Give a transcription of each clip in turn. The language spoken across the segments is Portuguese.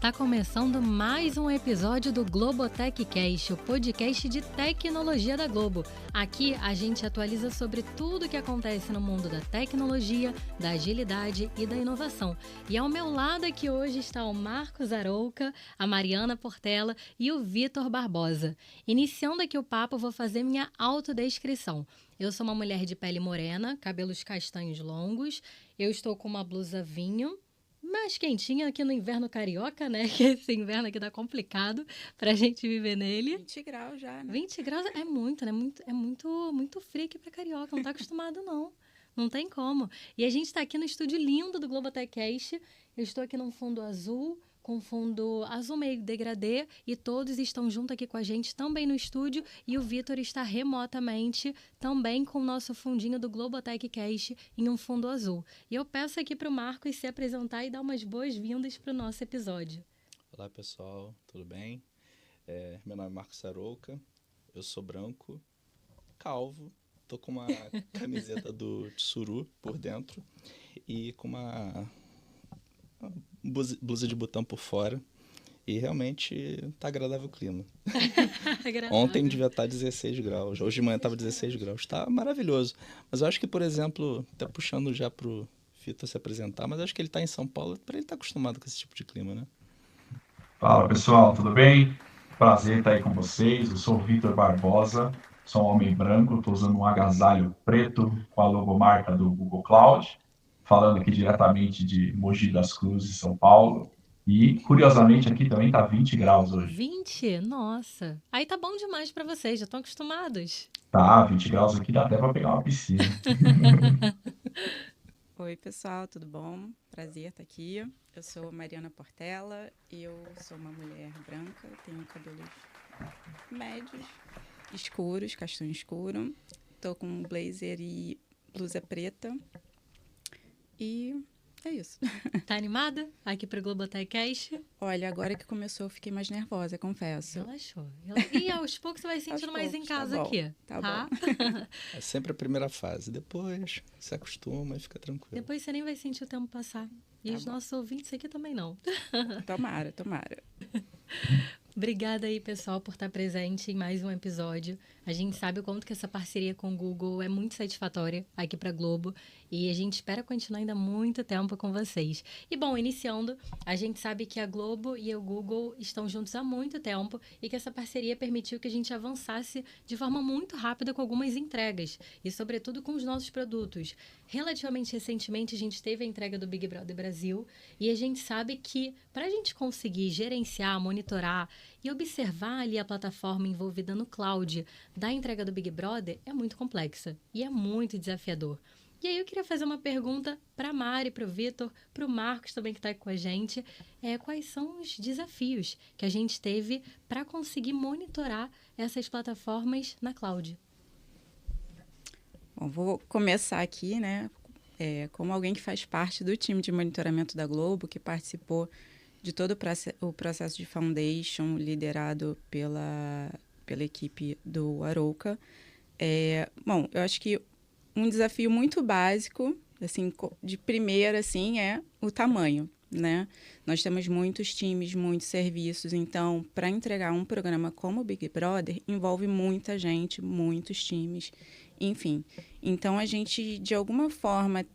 Está começando mais um episódio do Globotechcast, o podcast de tecnologia da Globo. Aqui a gente atualiza sobre tudo o que acontece no mundo da tecnologia, da agilidade e da inovação. E ao meu lado aqui hoje está o Marcos Arouca, a Mariana Portela e o Vitor Barbosa. Iniciando aqui o papo, vou fazer minha autodescrição. Eu sou uma mulher de pele morena, cabelos castanhos longos, eu estou com uma blusa vinho, mais quentinha aqui no inverno carioca, né? Que esse inverno aqui tá complicado pra gente viver nele. 20 graus já, né? 20 graus é muito, né? Muito frio aqui pra carioca, não tá acostumado não. Não tem como. E a gente tá aqui no estúdio lindo do Globotechcast. Eu estou aqui num fundo azul, com fundo azul meio degradê, e todos estão junto aqui com a gente também no estúdio, e o Vitor está remotamente também com o nosso fundinho do Globotechcast em um fundo azul. E eu peço aqui para o Marcos se apresentar e dar umas boas-vindas para o nosso episódio. Olá pessoal, tudo bem? Meu nome é Marcos Arouca, eu sou branco, calvo, tô com uma camiseta do Tsuru por dentro e com uma blusa de botão por fora, e realmente tá agradável o clima. Ontem devia estar 16 graus, hoje de manhã estava 16 graus, tá maravilhoso. Mas eu acho que, por exemplo, até puxando já pro Vitor se apresentar, mas acho que ele tá em São Paulo, para ele estar acostumado com esse tipo de clima, né? Fala pessoal, tudo bem? Prazer estar aí com vocês. Eu sou o Vitor Barbosa, sou um homem branco, estou usando um agasalho preto com a logomarca do Google Cloud, falando aqui diretamente de Mogi das Cruzes, São Paulo. E, curiosamente, aqui também está 20 graus hoje. 20? Nossa! Aí tá bom demais para vocês, já estão acostumados. Tá, 20 graus aqui dá até para pegar uma piscina. Oi, pessoal, tudo bom? Prazer estar aqui. Eu sou Mariana Portela, eu sou uma mulher branca, tenho cabelos médios, escuros, castanho escuro. Tô com um blazer e blusa preta. E é isso. Tá animada aqui pro Globotechcast? Olha, agora que começou eu fiquei mais nervosa, confesso. Relaxou. E aos poucos você vai se sentindo mais em casa tá bom, aqui. Tá bom. É sempre a primeira fase, depois se acostuma e fica tranquilo. Depois você nem vai sentir o tempo passar. E Tá os bom. nossos ouvintes aqui também não. Tomara. Obrigada aí, pessoal, por estar presente em mais um episódio. A gente sabe o quanto que essa parceria com o Google é muito satisfatória aqui para Globo, e a gente espera continuar ainda muito tempo com vocês. E bom, iniciando, a gente sabe que a Globo e o Google estão juntos há muito tempo e que essa parceria permitiu que a gente avançasse de forma muito rápida com algumas entregas, e sobretudo com os nossos produtos. Relativamente recentemente, a gente teve a entrega do Big Brother Brasil, e a gente sabe que para a gente conseguir gerenciar, monitorar e observar ali a plataforma envolvida no cloud da entrega do Big Brother é muito complexa e é muito desafiador. E aí eu queria fazer uma pergunta para a Mari, para o Vitor, para o Marcos também que está aqui com a gente. Quais são os desafios que a gente teve para conseguir monitorar essas plataformas na cloud? Bom, vou começar aqui, né? Como alguém que faz parte do time de monitoramento da Globo, que participou de todo o processo de foundation liderado pela equipe do Arouca. Bom, eu acho que um desafio muito básico, assim, de primeira, assim, é o tamanho, né? Nós temos muitos times, muitos serviços, então, para entregar um programa como o Big Brother, envolve muita gente, muitos times, enfim. Então, a gente, de alguma forma,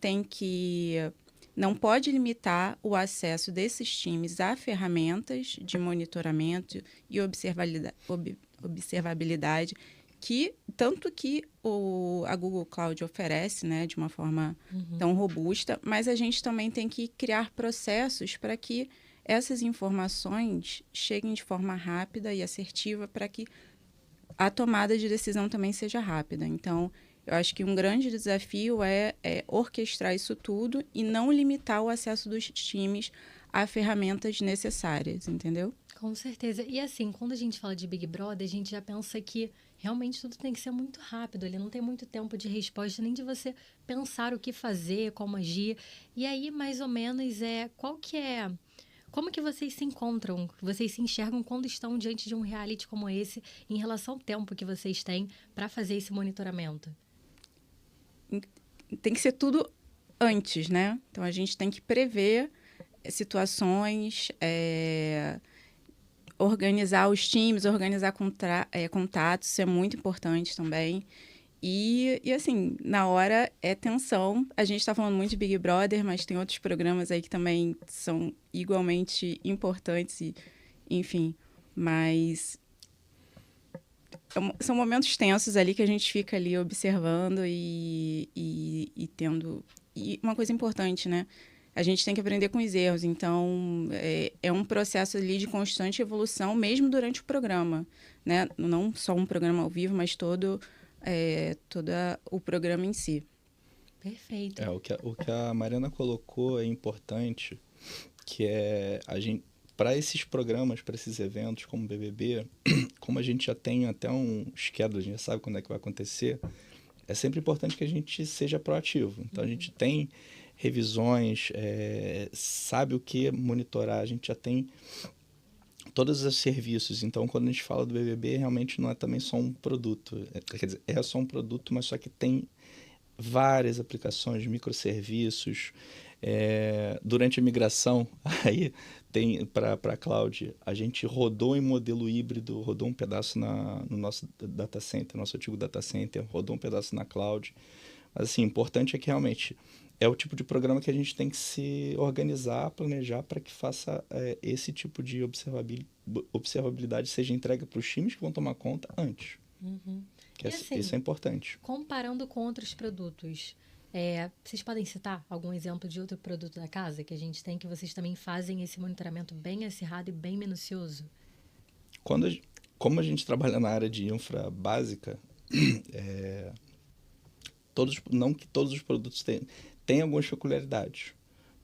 não pode limitar o acesso desses times a ferramentas de monitoramento e observabilidade tanto que a Google Cloud oferece, né, de uma forma tão robusta, mas a gente também tem que criar processos para que essas informações cheguem de forma rápida e assertiva para que a tomada de decisão também seja rápida. Então, eu acho que um grande desafio é orquestrar isso tudo e não limitar o acesso dos times a ferramentas necessárias, entendeu? Com certeza. E assim, quando a gente fala de Big Brother, a gente já pensa que realmente tudo tem que ser muito rápido. Ele não tem muito tempo de resposta, nem de você pensar o que fazer, como agir. E aí, mais ou menos, como que vocês se encontram, vocês se enxergam quando estão diante de um reality como esse, em relação ao tempo que vocês têm para fazer esse monitoramento? Tem que ser tudo antes, né? Então, a gente tem que prever situações, organizar os times, organizar contatos, isso é muito importante também. E assim, na hora é tensão. A gente está falando muito de Big Brother, mas tem outros programas aí que também são igualmente importantes, enfim. Mas são momentos tensos ali que a gente fica ali observando e tendo... E uma coisa importante, né? A gente tem que aprender com os erros. Então, é um processo ali de constante evolução, mesmo durante o programa, né? Não só um programa ao vivo, mas todo o programa em si. Perfeito. O que a Mariana colocou é importante, que é a gente, para esses programas, para esses eventos como o BBB, como a gente já tem até um schedule, a gente já sabe quando é que vai acontecer, é sempre importante que a gente seja proativo. Então, a gente tem revisões, sabe o que monitorar, a gente já tem todos os serviços. Então, quando a gente fala do BBB, realmente não é também só um produto. Quer dizer, é só um produto, mas só que tem várias aplicações, microserviços. Durante a migração, aí tem para a cloud, a gente rodou em modelo híbrido, rodou um pedaço no nosso data center, nosso antigo data center, rodou um pedaço na cloud. Mas, assim, importante é que realmente é o tipo de programa que a gente tem que se organizar, planejar para que faça esse tipo de observabilidade seja entregue para os times que vão tomar conta antes. Uhum. Assim, isso é importante. Comparando com outros produtos, vocês podem citar algum exemplo de outro produto da casa que a gente tem, que vocês também fazem esse monitoramento bem acirrado e bem minucioso? Como a gente trabalha na área de infra básica, não que todos os produtos tem algumas peculiaridades.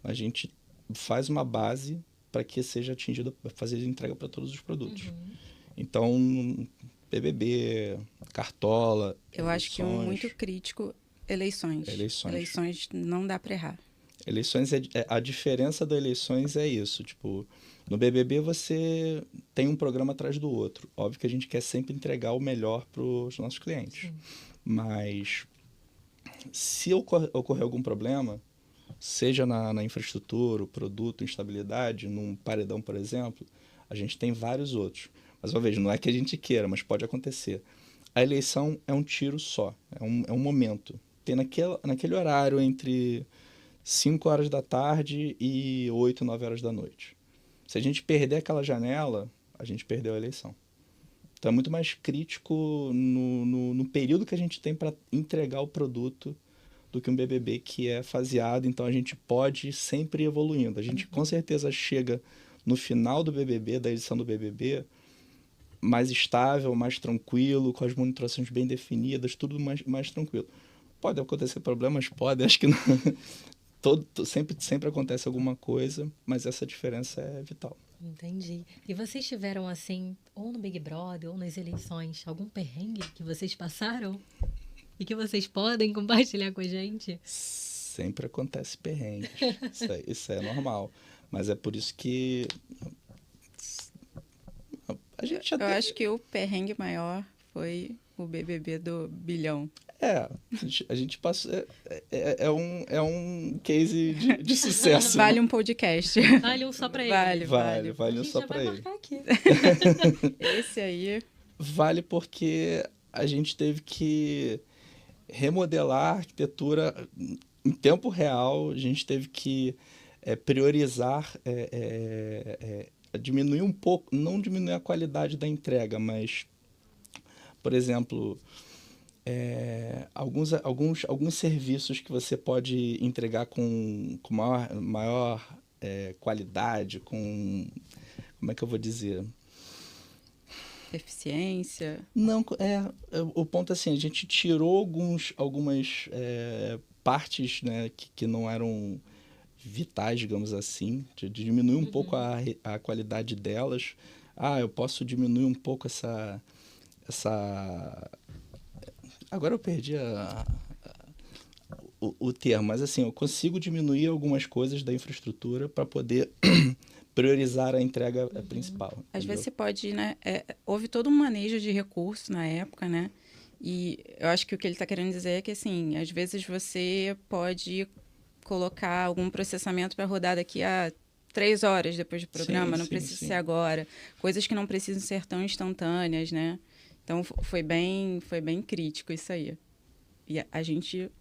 A gente faz uma base para que seja atingida, fazer entrega para todos os produtos. Uhum. Então, BBB, Cartola, eu acho que um muito crítico, eleições não dá para errar. Eleições, a diferença das eleições é isso. Tipo, no BBB você tem um programa atrás do outro. Óbvio que a gente quer sempre entregar o melhor para os nossos clientes. Sim. Mas se ocorrer algum problema, seja na infraestrutura, o produto, instabilidade, num paredão, por exemplo, a gente tem vários outros. Mas, uma vez, não é que a gente queira, mas pode acontecer. A eleição é um tiro só, é um momento. Tem naquele horário entre 5 horas da tarde e 8, 9 horas da noite. Se a gente perder aquela janela, a gente perdeu a eleição. Então, é muito mais crítico no período que a gente tem para entregar o produto do que um BBB que é faseado. Então, a gente pode ir sempre evoluindo. A gente, com certeza, chega no final do BBB, da edição do BBB, mais estável, mais tranquilo, com as monitorações bem definidas, tudo mais tranquilo. Pode acontecer problemas? Pode. Acho que não. Sempre acontece alguma coisa, mas essa diferença é vital. Entendi. E vocês tiveram, assim, ou no Big Brother, ou nas eleições, algum perrengue que vocês passaram? E que vocês podem compartilhar com a gente? Sempre acontece perrengue. Isso é normal. Mas é por isso que a gente já Eu acho que o perrengue maior foi o BBB do bilhão. A gente passou... É um case de sucesso. Vale um podcast. Vale um só pra ele. Vale um só pra ele. Aqui. Esse aí... Vale porque a gente teve que remodelar a arquitetura em tempo real. A gente teve que priorizar, diminuir um pouco, não diminuir a qualidade da entrega, mas, por exemplo... alguns serviços que você pode entregar com maior qualidade, com... Como é que eu vou dizer? Eficiência. Não, o ponto é assim, a gente tirou algumas partes, né, que não eram vitais, digamos assim, de diminuir um pouco a qualidade delas. Eu posso diminuir um pouco essa... Agora eu perdi o termo, mas assim, eu consigo diminuir algumas coisas da infraestrutura para poder priorizar a entrega principal. Às vezes você pode, né? Houve todo um manejo de recursos na época, né? E eu acho que o que ele está querendo dizer é que, assim, às vezes você pode colocar algum processamento para rodar daqui a 3 horas depois do programa, não sim, precisa sim. ser agora. Coisas que não precisam ser tão instantâneas, né? Então, foi bem crítico isso aí. E a gente,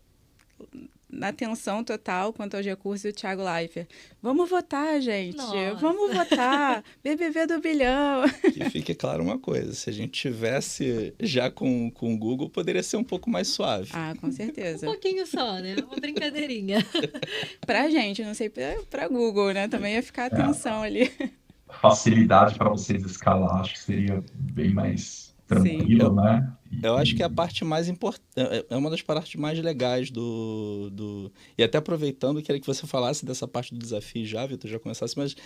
na tensão total quanto ao recurso, o Thiago Leifert. Vamos votar, gente. Nossa. Vamos votar. BBB do bilhão. Que fique claro uma coisa, se a gente tivesse já com o Google, poderia ser um pouco mais suave. Ah, com certeza. Um pouquinho só, né? Uma brincadeirinha. Pra gente, não sei pra Google, né? Também ia ficar a tensão ali. Facilidade para vocês escalar, acho que seria bem mais tranquilo, né? Eu acho que a parte mais importante, é uma das partes mais legais E até aproveitando, queria que você falasse dessa parte do desafio já, Vitor, já começasse, mas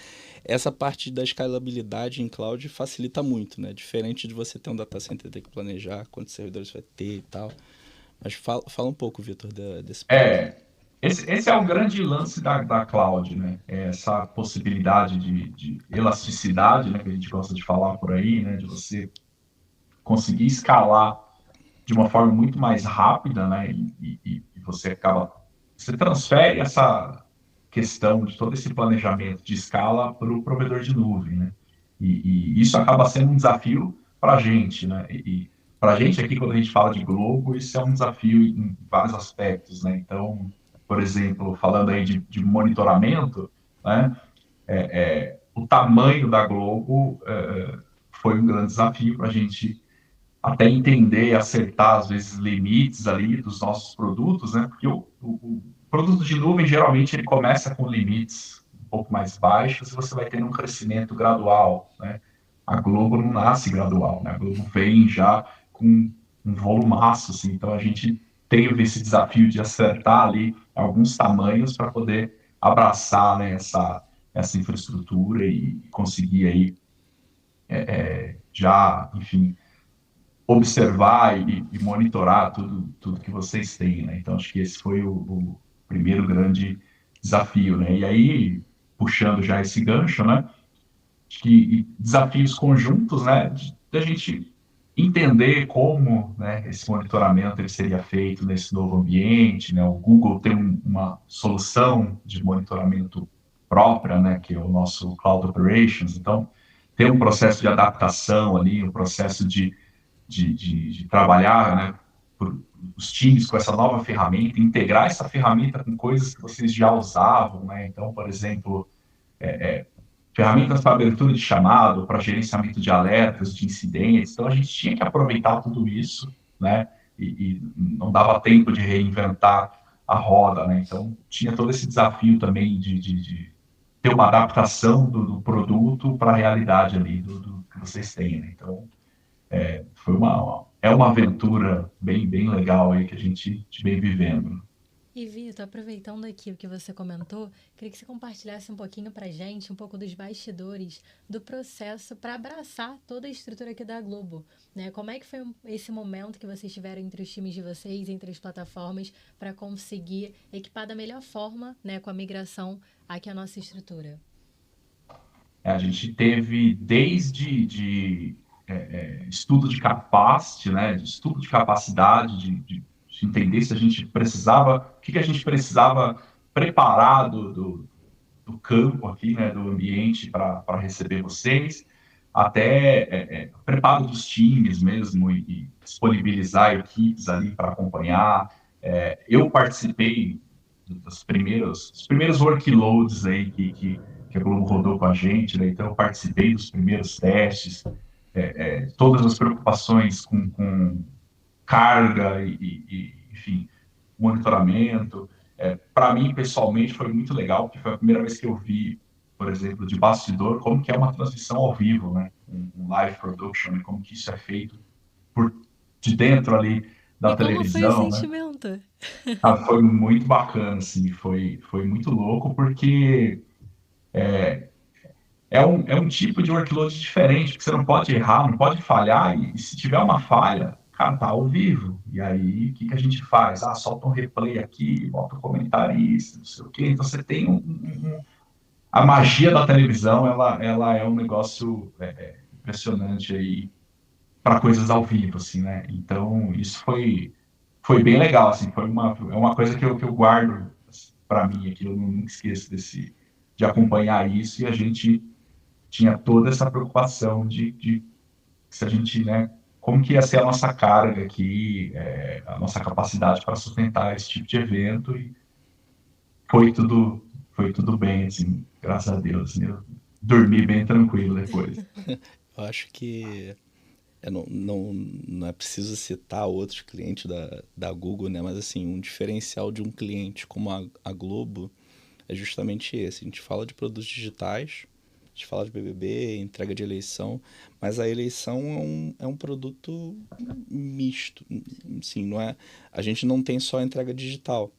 essa parte da escalabilidade em cloud facilita muito, né? Diferente de você ter um data center, ter que planejar quantos servidores vai ter e tal. Mas fala um pouco, Vitor, desse ponto. Esse é o grande lance da cloud, né? Essa possibilidade de elasticidade, né, que a gente gosta de falar por aí, né, de você conseguir escalar de uma forma muito mais rápida, né? E você transfere essa questão de todo esse planejamento de escala para o provedor de nuvem, né? E isso acaba sendo um desafio para a gente, né? E para a gente aqui, quando a gente fala de Globo, isso é um desafio em vários aspectos, né? Então, por exemplo, falando aí de monitoramento, né? O tamanho da Globo foi um grande desafio para a gente até entender e acertar, às vezes, limites ali dos nossos produtos, né? Porque o produto de nuvem, geralmente, ele começa com limites um pouco mais baixos e você vai tendo um crescimento gradual, né? A Globo não nasce gradual, né? A Globo vem já com um volumaço, assim. Então, a gente teve esse desafio de acertar ali alguns tamanhos para poder abraçar, né, essa infraestrutura e conseguir aí já, enfim, observar e monitorar tudo que vocês têm, né? Então, acho que esse foi o primeiro grande desafio, né? E aí, puxando já esse gancho, né? Acho que desafios conjuntos, né? De a gente entender como, né, esse monitoramento ele seria feito nesse novo ambiente, né? O Google tem uma solução de monitoramento própria, né? Que é o nosso Cloud Operations. Então, tem um processo de adaptação ali, um processo de trabalhar, né, os times com essa nova ferramenta, integrar essa ferramenta com coisas que vocês já usavam, né? Então, por exemplo, ferramentas para abertura de chamado, para gerenciamento de alertas, de incidentes. Então, a gente tinha que aproveitar tudo isso, né? E não dava tempo de reinventar a roda, né? Então, tinha todo esse desafio também de ter uma adaptação do produto para a realidade ali do que vocês têm, né? Então, foi uma aventura bem legal aí que a gente vem vivendo. E Vitor, aproveitando aqui o que você comentou, queria que você compartilhasse um pouquinho pra gente, um pouco dos bastidores do processo para abraçar toda a estrutura aqui da Globo, né? Como é que foi esse momento que vocês tiveram entre os times de vocês, entre as plataformas, para conseguir equipar da melhor forma, né, com a migração aqui a nossa estrutura? A gente teve desde estudo de capacity, né, de estudo de capacidade, de entender se a gente precisava, o que a gente precisava preparar do campo aqui, né, do ambiente para receber vocês, até preparo dos times mesmo e disponibilizar equipes ali para acompanhar. Eu participei dos primeiros workloads aí que a Globo rodou com a gente, né? Então eu participei dos primeiros testes, todas as preocupações com carga enfim, monitoramento. Para mim, pessoalmente, foi muito legal, porque foi a primeira vez que eu vi, por exemplo, de bastidor, como que é uma transmissão ao vivo, né? Um live production, né? Como que isso é feito de dentro ali da televisão, como foi o né? sentimento? Foi muito bacana, assim, foi muito louco, porque é um tipo de workload diferente, porque você não pode errar, não pode falhar, e se tiver uma falha, cara, tá ao vivo. E aí, o que a gente faz? Solta um replay aqui, bota um comentarista, não sei o quê. Então, você tem a magia da televisão, ela é um negócio impressionante aí para coisas ao vivo, assim, né? Então, isso foi bem legal, assim, é uma coisa que eu guardo para mim, aqui eu não esqueço de acompanhar isso, e a gente tinha toda essa preocupação de se a gente, né, como que ia ser a nossa carga aqui, a nossa capacidade para sustentar esse tipo de evento, e foi tudo bem, assim, graças a Deus, assim, eu dormi bem tranquilo depois. Eu acho que não é preciso citar outros clientes da Google, né? Mas assim, um diferencial de um cliente como a Globo é justamente esse. A gente fala de produtos digitais, a gente fala de BBB, entrega de eleição, mas a eleição é um produto misto. Assim, não é, a gente não tem só a entrega digital,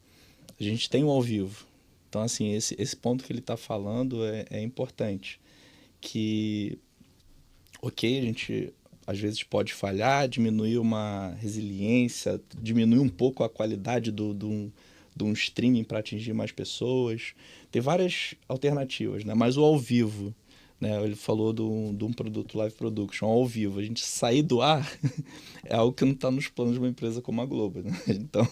a gente tem o ao vivo. Então, assim, esse ponto que ele está falando é importante. Que, ok, a gente às vezes pode falhar, diminuir uma resiliência, diminuir um pouco a qualidade de um streaming para atingir mais pessoas. Tem várias alternativas, né? Mas o ao vivo, né? Ele falou de um produto live production ao vivo. A gente sair do ar é algo que não está nos planos de uma empresa como a Globo, né? Então,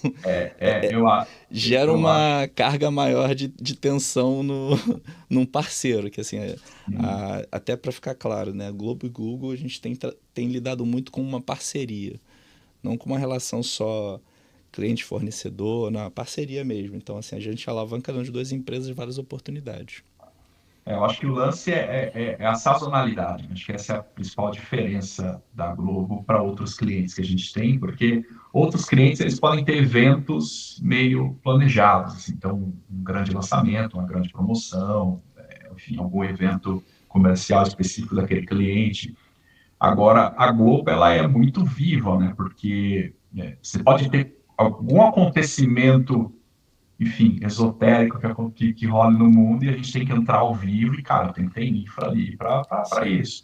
Eu, gera eu acho uma carga maior de tensão num parceiro, que assim, que até para ficar claro, né, Globo e Google a gente tem lidado muito com uma parceria, não com uma relação só cliente-fornecedor, não, parceria mesmo. Então, assim, a gente alavanca nas duas empresas várias oportunidades. eu acho que o lance é a sazonalidade. Acho que essa é a principal diferença da Globo para outros clientes que a gente tem, porque outros clientes eles podem ter eventos meio planejados, assim, então um grande lançamento, uma grande promoção, enfim, algum evento comercial específico daquele cliente. Agora, a Globo ela é muito viva, né? Porque você pode ter algum acontecimento, enfim, esotérico que rola no mundo, e a gente tem que entrar ao vivo, e, cara, tem que ter infra ali para isso.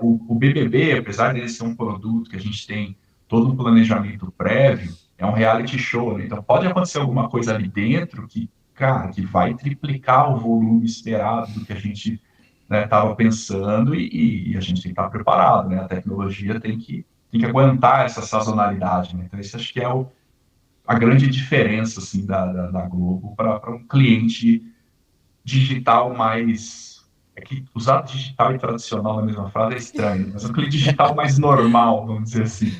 O BBB, apesar dele ser um produto que a gente tem todo um planejamento prévio, é um reality show, né? Então pode acontecer alguma coisa ali dentro que, cara, que vai triplicar o volume esperado do que a gente estava pensando, e a gente tem que estar preparado, né? A tecnologia tem que aguentar essa sazonalidade, né? Então, isso acho que é a grande diferença assim, da Globo para um cliente digital mais. É que usar digital e tradicional na mesma frase é estranho, mas um cliente digital mais normal, vamos dizer assim.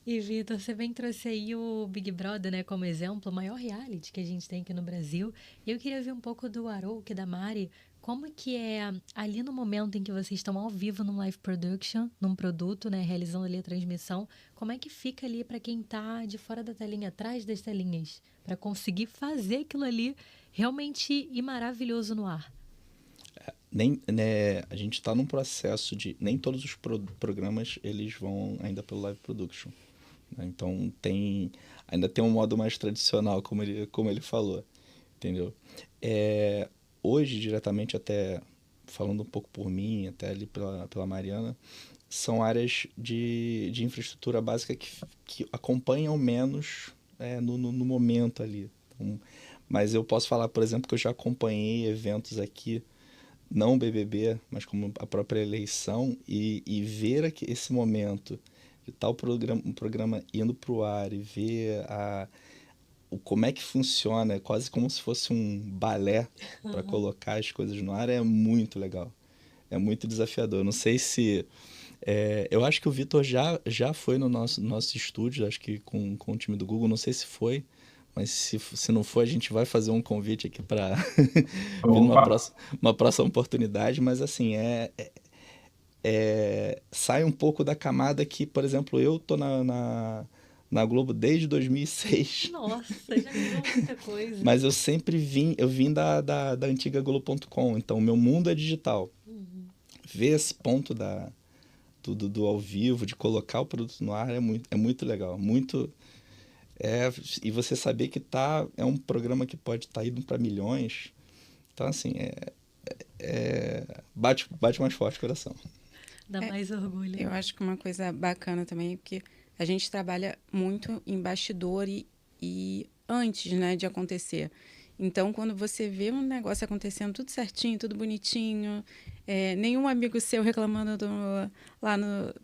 E, Vitor, você bem trouxe aí o Big Brother, né, como exemplo, o maior reality que a gente tem aqui no Brasil. E eu queria ver um pouco do Arouk, da Mari, como que é ali no momento em que vocês estão ao vivo num live production, num produto, né, realizando ali a transmissão, como é que fica ali para quem tá de fora da telinha, atrás das telinhas, para conseguir fazer aquilo ali realmente ir maravilhoso no ar? Né, a gente está num processo de... Nem todos os programas eles vão ainda pelo live production. Né? Então ainda tem um modo mais tradicional, como ele falou. Entendeu? Hoje, diretamente, até falando um pouco por mim, até ali pela Mariana, são áreas de infraestrutura básica que acompanham menos no momento ali. Então, mas eu posso falar, por exemplo, que eu já acompanhei eventos aqui, não o BBB, mas como a própria eleição, e ver esse momento de tal um programa indo para o ar e ver como é que funciona, é quase como se fosse um balé para colocar as coisas no ar, é muito legal. É muito desafiador. Não sei se... eu acho que o Vitor já foi no nosso estúdio, acho que com o time do Google, não sei se foi, mas se não for, a gente vai fazer um convite aqui para vir uma próxima oportunidade, mas assim, sai um pouco da camada que, por exemplo, eu tô na Globo desde 2006. Nossa, já virou muita coisa. Mas eu vim da antiga Globo.com, então meu mundo é digital. Ver esse ponto do ao vivo, de colocar o produto no ar é muito legal, muito... e você saber que é um programa que pode estar indo para milhões, então assim, bate mais forte o coração. Dá mais orgulho. Eu acho que uma coisa bacana também é que a gente trabalha muito em bastidor e antes, né, de acontecer. Então, quando você vê um negócio acontecendo tudo certinho, tudo bonitinho, nenhum amigo seu reclamando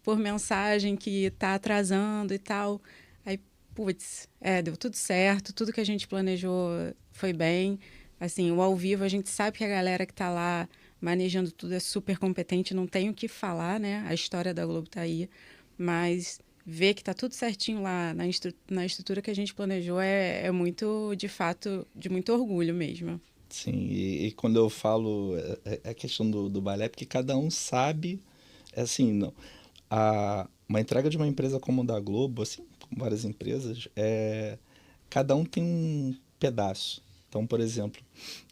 por mensagem que está atrasando e tal, aí, putz, deu tudo certo, tudo que a gente planejou foi bem. Assim, o ao vivo, a gente sabe que a galera que está lá manejando tudo é super competente, não tem o que falar, né? A história da Globo está aí, mas ver que está tudo certinho lá na estrutura que a gente planejou é muito, de fato, de muito orgulho mesmo. Sim, e quando eu falo a questão do balé, porque cada um sabe, é assim, não, uma entrega de uma empresa como a da Globo, assim, como várias empresas, cada um tem um pedaço. Então, por exemplo,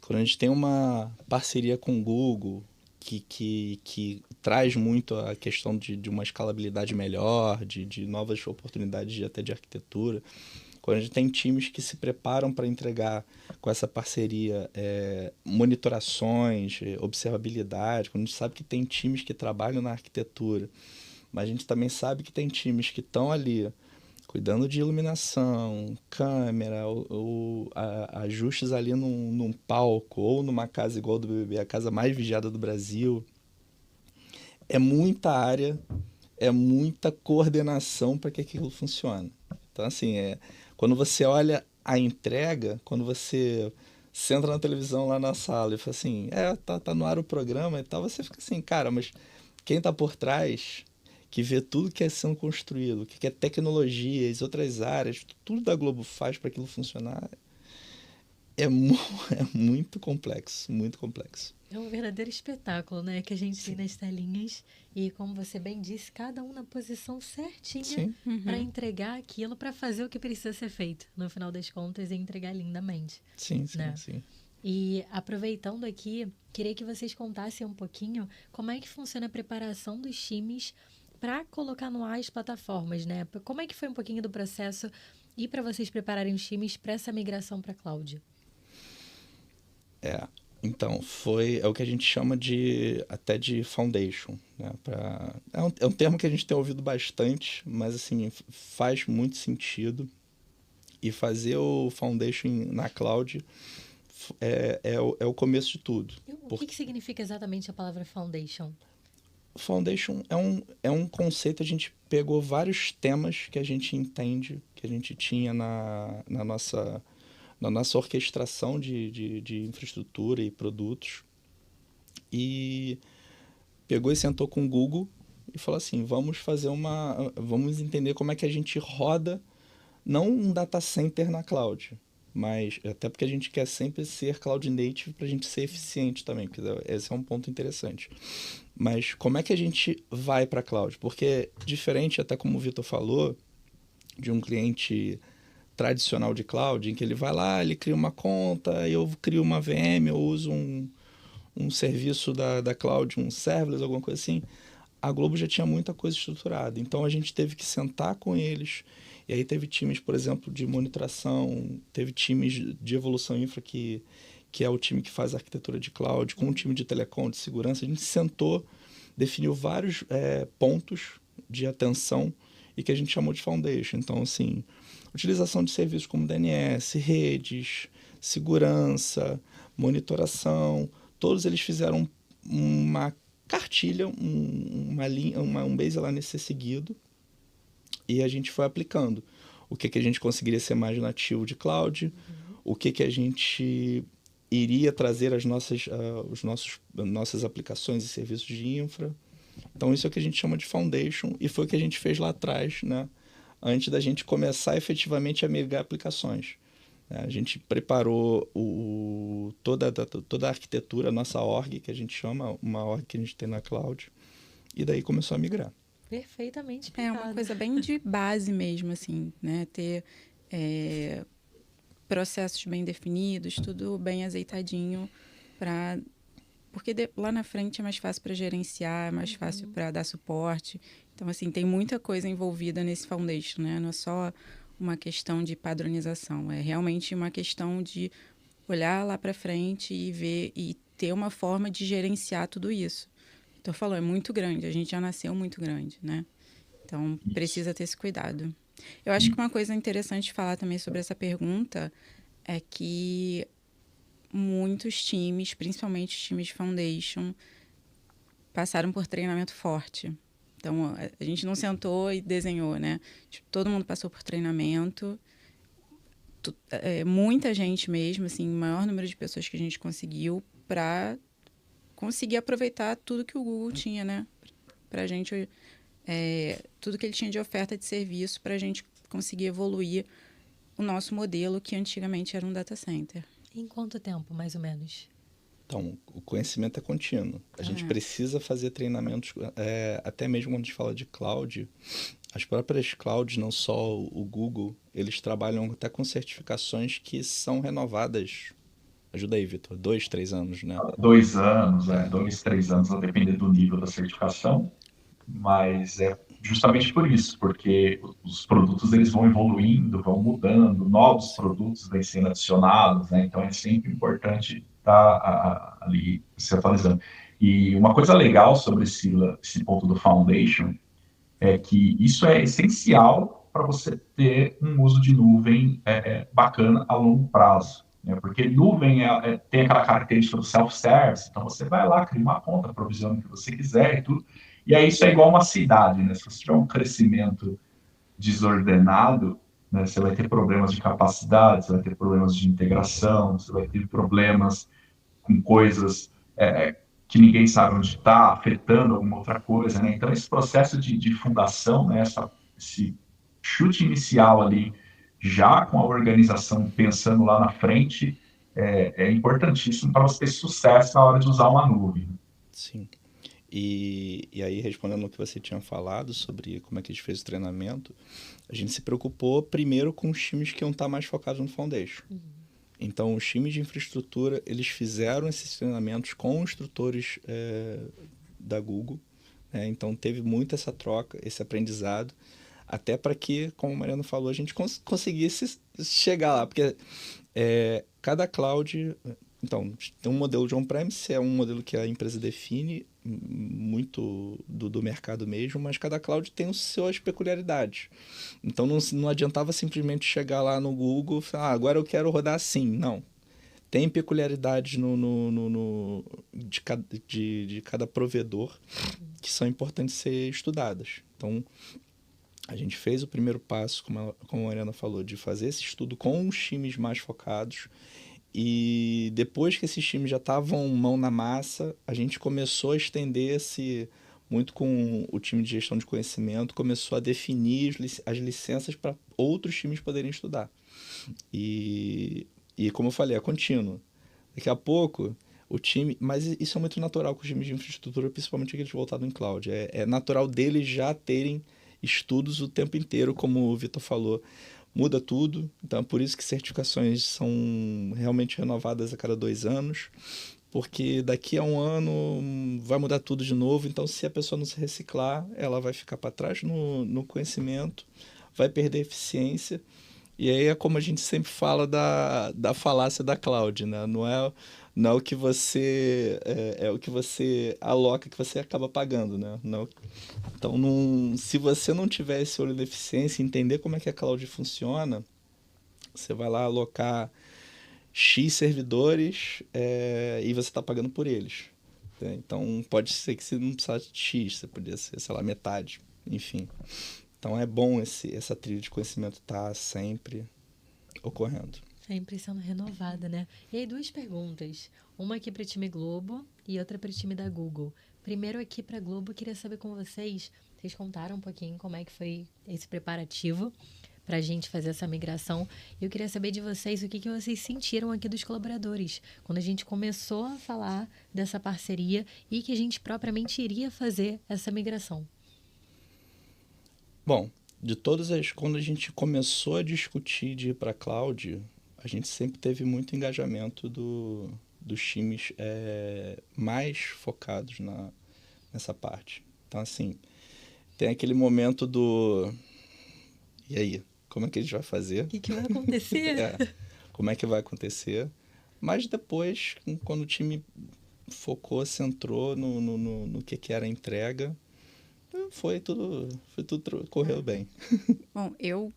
quando a gente tem uma parceria com o Google, que traz muito a questão de uma escalabilidade melhor, de novas oportunidades até de arquitetura, quando a gente tem times que se preparam para entregar com essa parceria monitorações, observabilidade, quando a gente sabe que tem times que trabalham na arquitetura, mas a gente também sabe que tem times que estão ali cuidando de iluminação, câmera, ajustes ali num palco ou numa casa igual do BBB, a casa mais vigiada do Brasil. É muita área, é muita coordenação para que aquilo funcione. Então, assim, quando você olha a entrega, quando você senta na televisão lá na sala e fala assim, tá no ar o programa e tal, você fica assim, cara, mas quem tá por trás, que vê tudo que é sendo construído, o que é tecnologia, as outras áreas, tudo da Globo faz para aquilo funcionar, é muito complexo, muito complexo. É um verdadeiro espetáculo, né? Que a gente tem nas telinhas. E como você bem disse, cada um na posição certinha para entregar aquilo, para fazer o que precisa ser feito. No final das contas, e entregar lindamente. Sim. E aproveitando aqui, queria que vocês contassem um pouquinho como é que funciona a preparação dos times para colocar no ar as plataformas, né? Como é que foi um pouquinho do processo e para vocês prepararem os times para essa migração para a cloud? Então, é o que a gente chama até de foundation, né? É um termo que a gente tem ouvido bastante, mas assim, faz muito sentido. E fazer o foundation na cloud é o começo de tudo. O que significa exatamente a palavra foundation? Foundation é um conceito, a gente pegou vários temas que a gente entende, que a gente tinha na nossa orquestração de infraestrutura e produtos, e pegou e sentou com o Google e falou assim, vamos entender como é que a gente roda, não um data center na cloud, mas até porque a gente quer sempre ser cloud native para a gente ser eficiente também, porque esse é um ponto interessante. Mas como é que a gente vai para a cloud? Porque diferente, até como o Vitor falou, de um cliente tradicional de cloud, em que ele vai lá, ele cria uma conta, eu crio uma VM, eu uso um serviço da cloud, um serverless, alguma coisa assim, a Globo já tinha muita coisa estruturada. Então, a gente teve que sentar com eles, e aí teve times, por exemplo, de monitoração, teve times de evolução infra, que é o time que faz a arquitetura de cloud, com um time de telecom, de segurança. A gente sentou, definiu vários pontos de atenção e que a gente chamou de foundation. Então, assim, utilização de serviços como DNS, redes, segurança, monitoração, todos eles fizeram uma cartilha, um baseline a ser seguido, e a gente foi aplicando. O que a gente conseguiria ser mais nativo de cloud, o que a gente iria trazer as nossas aplicações e serviços de infra. Então, isso é o que a gente chama de foundation, e foi o que a gente fez lá atrás, né? Antes da gente começar efetivamente a migrar aplicações. A gente preparou toda a arquitetura, a nossa org, que a gente chama, uma org que a gente tem na cloud, e daí começou a migrar. Perfeitamente explicado. É uma coisa bem de base mesmo, assim, né? Ter processos bem definidos, tudo bem azeitadinho, porque lá na frente é mais fácil para gerenciar, é mais fácil para dar suporte. Então, assim, tem muita coisa envolvida nesse foundation, né? Não é só uma questão de padronização, é realmente uma questão de olhar lá para frente e ver e ter uma forma de gerenciar tudo isso. Então, falou, é muito grande, a gente já nasceu muito grande, né? Então, precisa ter esse cuidado. Eu acho que uma coisa interessante de falar também sobre essa pergunta é que muitos times, principalmente os times de foundation, passaram por treinamento forte. Então, a gente não sentou e desenhou, né? Todo mundo passou por treinamento. muita gente mesmo, assim, o maior número de pessoas que a gente conseguiu para conseguir aproveitar tudo que o Google tinha, né? Para a gente, tudo que ele tinha de oferta de serviço para a gente conseguir evoluir o nosso modelo, que antigamente era um data center. Em quanto tempo, mais ou menos? Então, o conhecimento é contínuo. A gente precisa fazer treinamentos, até mesmo quando a gente fala de cloud, as próprias clouds, não só o Google, eles trabalham até com certificações que são renovadas. Ajuda aí, Vitor. 2, 3 anos, né? 2 anos, 2, 3 anos, a depender do nível da certificação, mas é justamente por isso, porque os produtos eles vão evoluindo, vão mudando, novos produtos vêm sendo adicionados, né? Então é sempre importante estar ali se atualizando. E uma coisa legal sobre esse ponto do Foundation é que isso é essencial para você ter um uso de nuvem bacana a longo prazo, né? Porque nuvem tem aquela característica do self-service, então você vai lá, cria uma conta, provisiona o que você quiser e tudo, e aí isso é igual uma cidade, né? Se você tiver um crescimento desordenado, né, você vai ter problemas de capacidade, você vai ter problemas de integração, você vai ter problemas com coisas que ninguém sabe onde está, afetando alguma outra coisa, né? Então, esse processo de fundação, né, esse chute inicial ali, já com a organização pensando lá na frente, é importantíssimo para você ter sucesso na hora de usar uma nuvem. Sim. E aí, respondendo o que você tinha falado sobre como é que a gente fez o treinamento, a gente se preocupou primeiro com os times que iam estar mais focados no Foundation. Então, os times de infraestrutura, eles fizeram esses treinamentos com instrutores da Google. Né? Então, teve muito essa troca, esse aprendizado, até para que, como a Mariana falou, a gente conseguisse chegar lá. Porque cada cloud... Então, tem um modelo de on-premise, é um modelo que a empresa define, muito do mercado mesmo, mas cada cloud tem as suas peculiaridades. Então, não adiantava simplesmente chegar lá no Google e falar, agora eu quero rodar assim. Não. Tem peculiaridades de cada provedor que são importantes ser estudadas. Então, a gente fez o primeiro passo, como a Mariana falou, de fazer esse estudo com os times mais focados. E depois que esses times já estavam mão na massa, a gente começou a estender muito com o time de gestão de conhecimento, começou a definir as licenças para outros times poderem estudar. E como eu falei, é contínuo. Daqui a pouco, o time... Mas isso é muito natural com os times de infraestrutura, principalmente aqueles voltados em cloud. É natural deles já terem estudos o tempo inteiro, como o Vitor falou. Muda tudo, então é por isso que certificações são realmente renovadas a cada 2 anos, porque daqui a 1 ano vai mudar tudo de novo, então se a pessoa não se reciclar, ela vai ficar para trás no conhecimento, vai perder eficiência, e aí é como a gente sempre fala da falácia da cloud, né? Não é o que você é o que você aloca que você acaba pagando, né? Não, então, se você não tiver esse olho de eficiência, entender como é que a cloud funciona, você vai lá alocar X servidores e você está pagando por eles. Né? Então, pode ser que você não precisasse de X, você podia ser, sei lá, metade, enfim. Então, é bom essa trilha de conhecimento estar sempre ocorrendo. Sempre sendo renovada, né? E aí, 2 perguntas. Uma aqui para o time Globo e outra para o time da Google. Primeiro aqui para a Globo, queria saber com vocês contaram um pouquinho como é que foi esse preparativo para a gente fazer essa migração. Eu queria saber de vocês o que vocês sentiram aqui dos colaboradores, quando a gente começou a falar dessa parceria e que a gente propriamente iria fazer essa migração. Bom, quando a gente começou a discutir de ir para a cloud, a gente sempre teve muito engajamento dos times mais focados nessa parte. Então, assim, tem aquele momento e aí, como é que a gente vai fazer? O que vai acontecer? Como é que vai acontecer? Mas depois, quando o time focou, centrou no que era a entrega, foi tudo correu bem. Bom, eu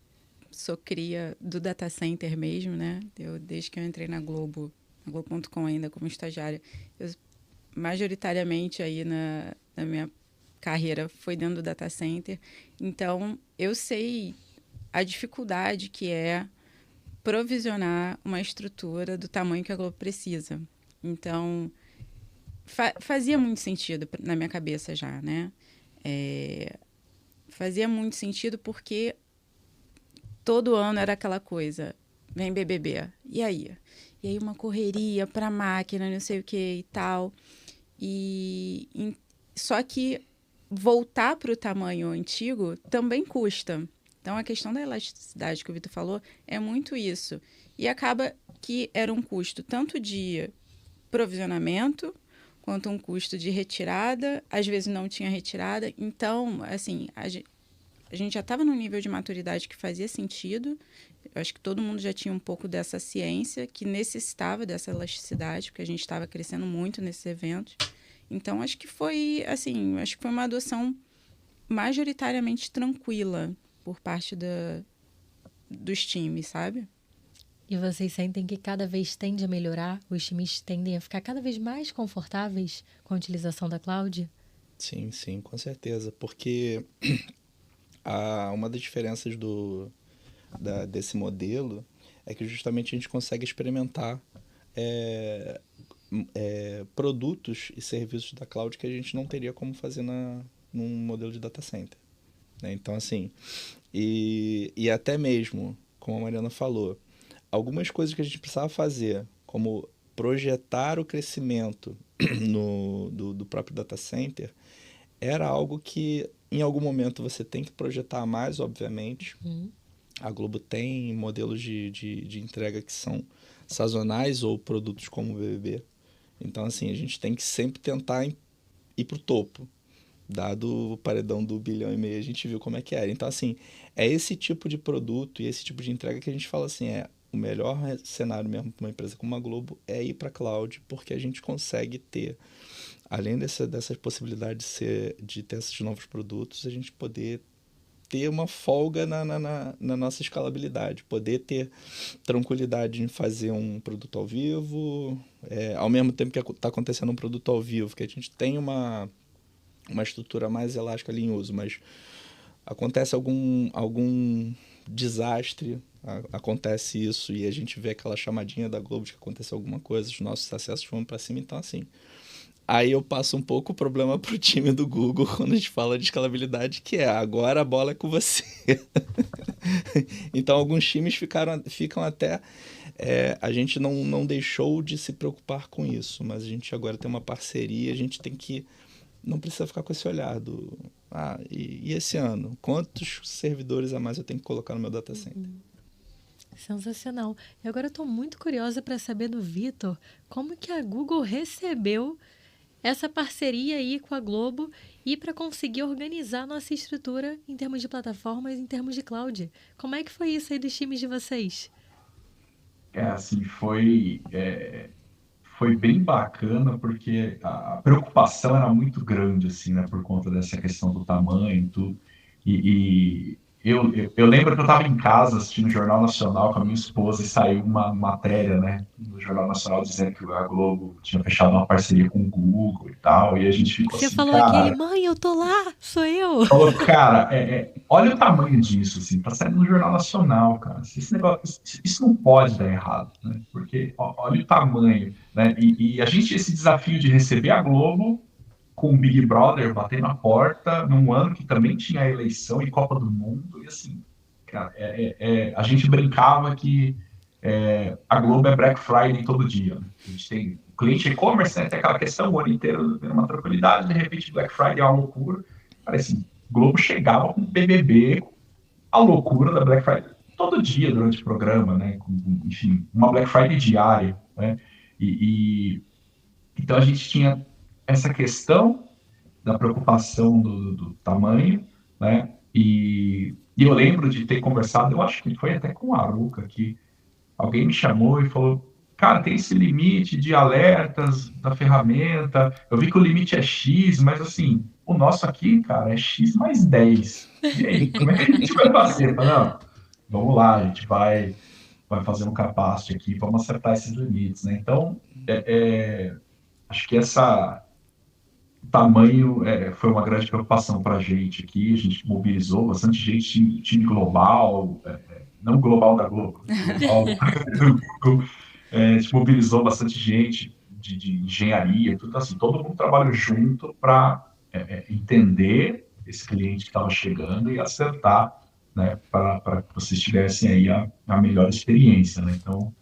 sou cria do data center mesmo, né? Desde que eu entrei na Globo.com ainda como estagiária, eu majoritariamente aí na minha carreira foi dentro do data center. Então, eu sei a dificuldade que é provisionar uma estrutura do tamanho que a Globo precisa. Então, fazia muito sentido na minha cabeça já, né? Fazia muito sentido porque todo ano era aquela coisa, vem BBB, e aí? E aí uma correria para a máquina, não sei o que e tal. Só que voltar para o tamanho antigo também custa. Então, a questão da elasticidade que o Vitor falou é muito isso. E acaba que era um custo tanto de provisionamento, quanto um custo de retirada. Às vezes não tinha retirada. Então, assim, a gente já estava num nível de maturidade que fazia sentido. Eu acho que todo mundo já tinha um pouco dessa ciência, que necessitava dessa elasticidade, porque a gente estava crescendo muito nesses eventos. Então, acho que foi uma adoção majoritariamente tranquila por parte dos times, sabe? E vocês sentem que cada vez tende a melhorar? Os times tendem a ficar cada vez mais confortáveis com a utilização da cloud? Sim, com certeza. Porque uma das diferenças desse modelo é que justamente a gente consegue experimentar produtos e serviços da cloud que a gente não teria como fazer num modelo de data center. Né? Então, assim, e até mesmo, como a Mariana falou, algumas coisas que a gente precisava fazer, como projetar o crescimento do próprio data center, era algo que, em algum momento, você tem que projetar mais, obviamente. A Globo tem modelos de entrega que são sazonais ou produtos como o BBB. Então, assim, a gente tem que sempre tentar ir para o topo. Dado o paredão do 1,5 bilhão, a gente viu como é que era. Então, assim, é esse tipo de produto e esse tipo de entrega que a gente fala assim, o melhor cenário mesmo para uma empresa como a Globo é ir para a cloud, porque a gente consegue ter, além dessas possibilidades de ter esses novos produtos, a gente poder ter uma folga na nossa escalabilidade, poder ter tranquilidade em fazer um produto ao vivo, ao mesmo tempo que está acontecendo um produto ao vivo, que a gente tem uma estrutura mais elástica ali em uso, mas acontece algum desastre, acontece isso e a gente vê aquela chamadinha da Globo de que aconteceu alguma coisa, os nossos acessos vão para cima, então assim... Aí eu passo um pouco o problema pro time do Google quando a gente fala de escalabilidade, que agora a bola é com você. Então, alguns times ficam até... a gente não deixou de se preocupar com isso, mas a gente agora tem uma parceria, a gente tem que... Não precisa ficar com esse olhar e esse ano? Quantos servidores a mais eu tenho que colocar no meu data center? Sensacional. E agora eu estou muito curiosa para saber do Vitor, como que a Google recebeu essa parceria aí com a Globo e para conseguir organizar nossa estrutura em termos de plataformas, em termos de cloud. Como é que foi isso aí dos times de vocês? Assim, foi bem bacana, porque a preocupação era muito grande, assim, né, por conta dessa questão do tamanho e tudo. E eu lembro que eu estava em casa assistindo o Jornal Nacional com a minha esposa e saiu uma matéria, né, no Jornal Nacional dizendo que a Globo tinha fechado uma parceria com o Google e tal, e a gente ficou Você assim, falou cara... mãe, eu tô lá, sou eu. Falou, cara, olha o tamanho disso, assim, tá saindo no Jornal Nacional, cara. Esse negócio, isso não pode dar errado, né? Porque olha o tamanho, né? E a gente tinha esse desafio de receber a Globo com o Big Brother batendo na porta, num ano que também tinha a eleição e Copa do Mundo, e assim, cara, a gente brincava que a Globo é Black Friday todo dia, né? A gente tem cliente e-commerce, né? Tem aquela questão o ano inteiro, tem uma tranquilidade, de repente Black Friday é uma loucura. Cara, assim, Globo chegava com o BBB, a loucura da Black Friday, todo dia durante o programa, né? Enfim, uma Black Friday diária, né? Então a gente tinha essa questão da preocupação do tamanho, né? E eu lembro de ter conversado, eu acho que foi até com a Aruca, que alguém me chamou e falou, cara, tem esse limite de alertas da ferramenta, eu vi que o limite é X, mas assim, o nosso aqui, cara, é X mais 10. E aí, como é que a gente vai fazer? Eu falei, não, vamos lá, a gente vai fazer um capacete aqui, vamos acertar esses limites, né? Então, acho que o tamanho foi uma grande preocupação para a gente aqui, a gente mobilizou bastante gente, time global, não global da Globo, global do Google, a gente mobilizou bastante gente de engenharia, tudo assim, todo mundo trabalha junto para entender esse cliente que estava chegando e acertar, né, para que vocês tivessem aí a melhor experiência, né? Então,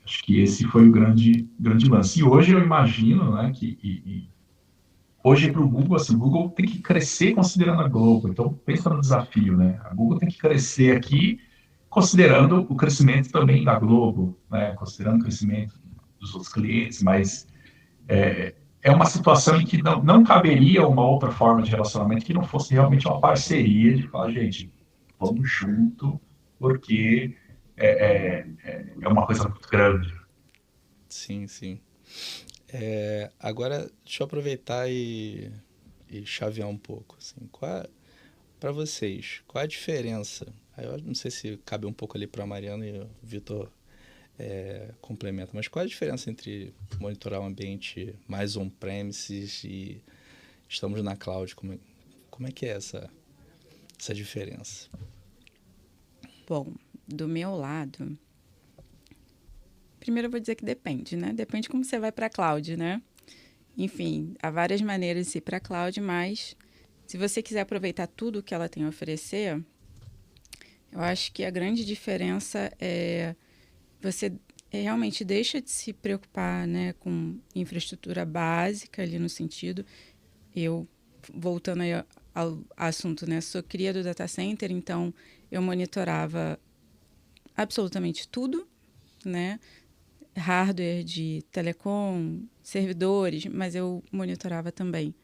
acho que esse foi o grande lance. E hoje eu imagino, né, que hoje para o Google, assim, o Google tem que crescer considerando a Globo. Então, pensa no desafio, né? A Google tem que crescer aqui considerando o crescimento também da Globo, né? Considerando o crescimento dos outros clientes, mas é uma situação em que não caberia uma outra forma de relacionamento que não fosse realmente uma parceria de falar, gente, vamos junto, porque é uma coisa muito grande. Sim, sim. Agora, deixa eu aproveitar e chavear um pouco. Assim, para vocês, qual a diferença? Eu não sei se cabe um pouco ali para a Mariana e o Vitor complementa, mas qual a diferença entre monitorar um ambiente mais on-premises e estamos na cloud? Como é que é essa diferença? Bom, do meu lado, primeiro eu vou dizer que depende, né? Depende como você vai para a cloud, né? Enfim, há várias maneiras de ir para a cloud, mas se você quiser aproveitar tudo que ela tem a oferecer, eu acho que a grande diferença é você realmente deixa de se preocupar, né, com infraestrutura básica ali no sentido. Eu, voltando aí ao assunto, né, sou cria do data center, então eu monitorava absolutamente tudo, né, hardware de telecom, servidores, mas eu monitorava também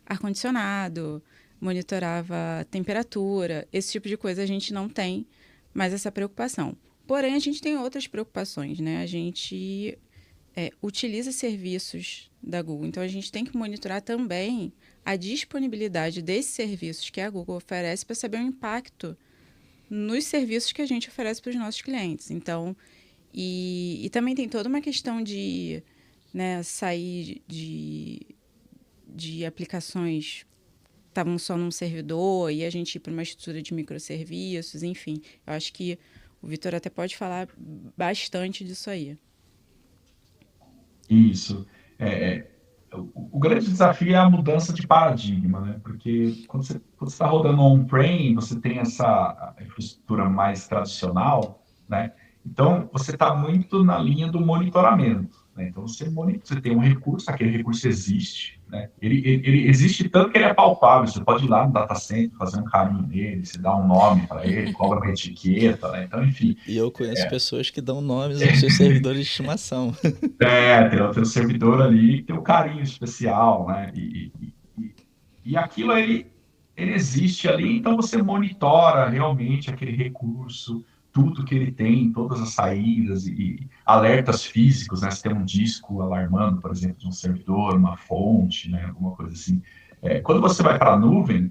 ar-condicionado, monitorava temperatura, esse tipo de coisa a gente não tem mais essa preocupação. Porém, a gente tem outras preocupações, né? A gente utiliza serviços da Google, então a gente tem que monitorar também a disponibilidade desses serviços que a Google oferece para saber o impacto nos serviços que a gente oferece para os nossos clientes. Então, e também tem toda uma questão de, né, sair de aplicações que estavam só num servidor e a gente ir para uma estrutura de microserviços, enfim. Eu acho que o Vitor até pode falar bastante disso aí. Isso. O grande desafio é a mudança de paradigma, né? Porque quando você está rodando on-prem, você tem essa infraestrutura mais tradicional, né? Então, você está muito na linha do monitoramento, né? Então, você tem um recurso, aquele recurso existe, né? Ele existe tanto que ele é palpável. Você pode ir lá no data center, fazer um carinho nele, você dá um nome para ele, cobra uma etiqueta, né? Então, enfim. E eu conheço pessoas que dão nomes aos seus servidores de estimação. Tem o servidor ali que tem um carinho especial, né? E aquilo, ele existe ali, então você monitora realmente aquele recurso, tudo que ele tem, todas as saídas e alertas físicos, né? Se tem um disco alarmando, por exemplo, de um servidor, uma fonte, né? Alguma coisa assim. Quando você vai para a nuvem,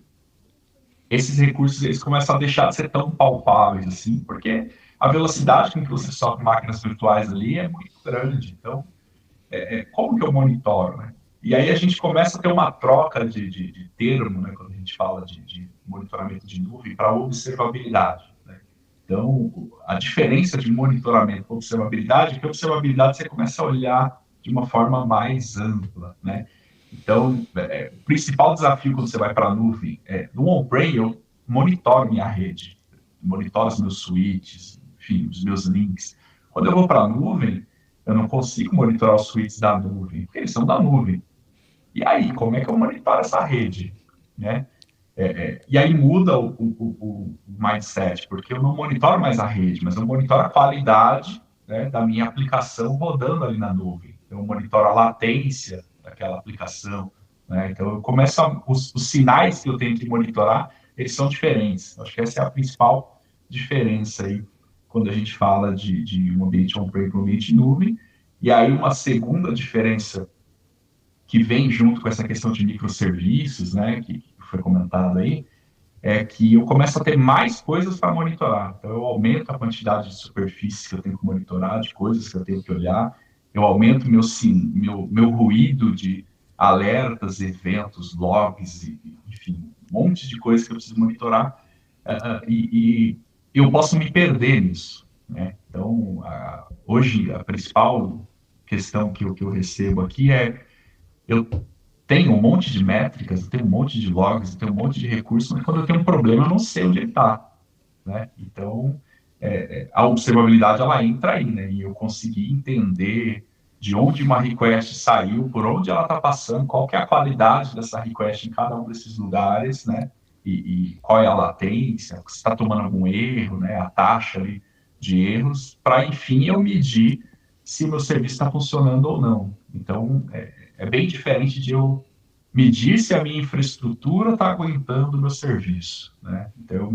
esses recursos eles começam a deixar de ser tão palpáveis assim, porque a velocidade com que você sofre máquinas virtuais ali é muito grande. Então, como que eu monitoro, né? E aí a gente começa a ter uma troca de termo, né, quando a gente fala de monitoramento de nuvem, para observabilidade, né? Então, a diferença de monitoramento para observabilidade é que a observabilidade você começa a olhar de uma forma mais ampla, né? Então, o principal desafio quando você vai para a nuvem no on-prem eu monitoro minha rede, monitoro os meus switches, enfim, os meus links. Quando eu vou para a nuvem, eu não consigo monitorar os switches da nuvem, porque eles são da nuvem. E aí, como é que eu monitoro essa rede? Né? E aí muda o mindset, porque eu não monitoro mais a rede, mas eu monitoro a qualidade, né, da minha aplicação rodando ali na nuvem. Então, eu monitoro a latência daquela aplicação. Né? Então, eu começo os sinais que eu tenho que monitorar, eles são diferentes. Acho que essa é a principal diferença aí quando a gente fala de um ambiente on-prem para um ambiente nuvem. E aí uma segunda diferença que vem junto com essa questão de microserviços, né, que foi comentado aí, é que eu começo a ter mais coisas para monitorar. Então, eu aumento a quantidade de superfícies que eu tenho que monitorar, de coisas que eu tenho que olhar, eu aumento meu ruído de alertas, eventos, logs, enfim, um monte de coisas que eu preciso monitorar. eu posso me perder nisso, né? Então, hoje, a principal questão que eu recebo aqui é, eu tenho um monte de métricas, eu tenho um monte de logs, eu tenho um monte de recursos, mas quando eu tenho um problema, eu não sei onde ele está, né? Então, a observabilidade, ela entra aí, né? E eu consegui entender de onde uma request saiu, por onde ela está passando, qual que é a qualidade dessa request em cada um desses lugares, né? E qual é a latência, se está tomando algum erro, né? A taxa ali de erros, para, enfim, eu medir se o meu serviço está funcionando ou não. Então, é bem diferente de eu medir se a minha infraestrutura está aguentando o meu serviço, né? Então,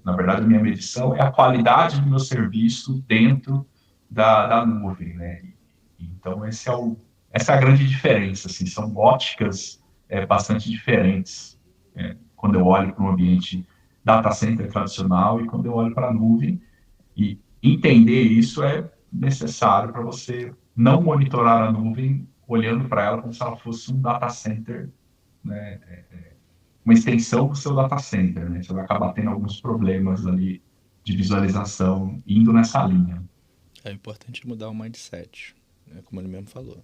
na verdade, a minha medição é a qualidade do meu serviço dentro da nuvem, né? Então, essa é a grande diferença, assim, são óticas bastante diferentes quando eu olho para um ambiente data center tradicional e quando eu olho para a nuvem, e entender isso é necessário para você não monitorar a nuvem olhando para ela como se ela fosse um data center, né, uma extensão do seu data center, né? Você vai acabar tendo alguns problemas ali de visualização indo nessa linha. É importante mudar o mindset, né? Como ele mesmo falou.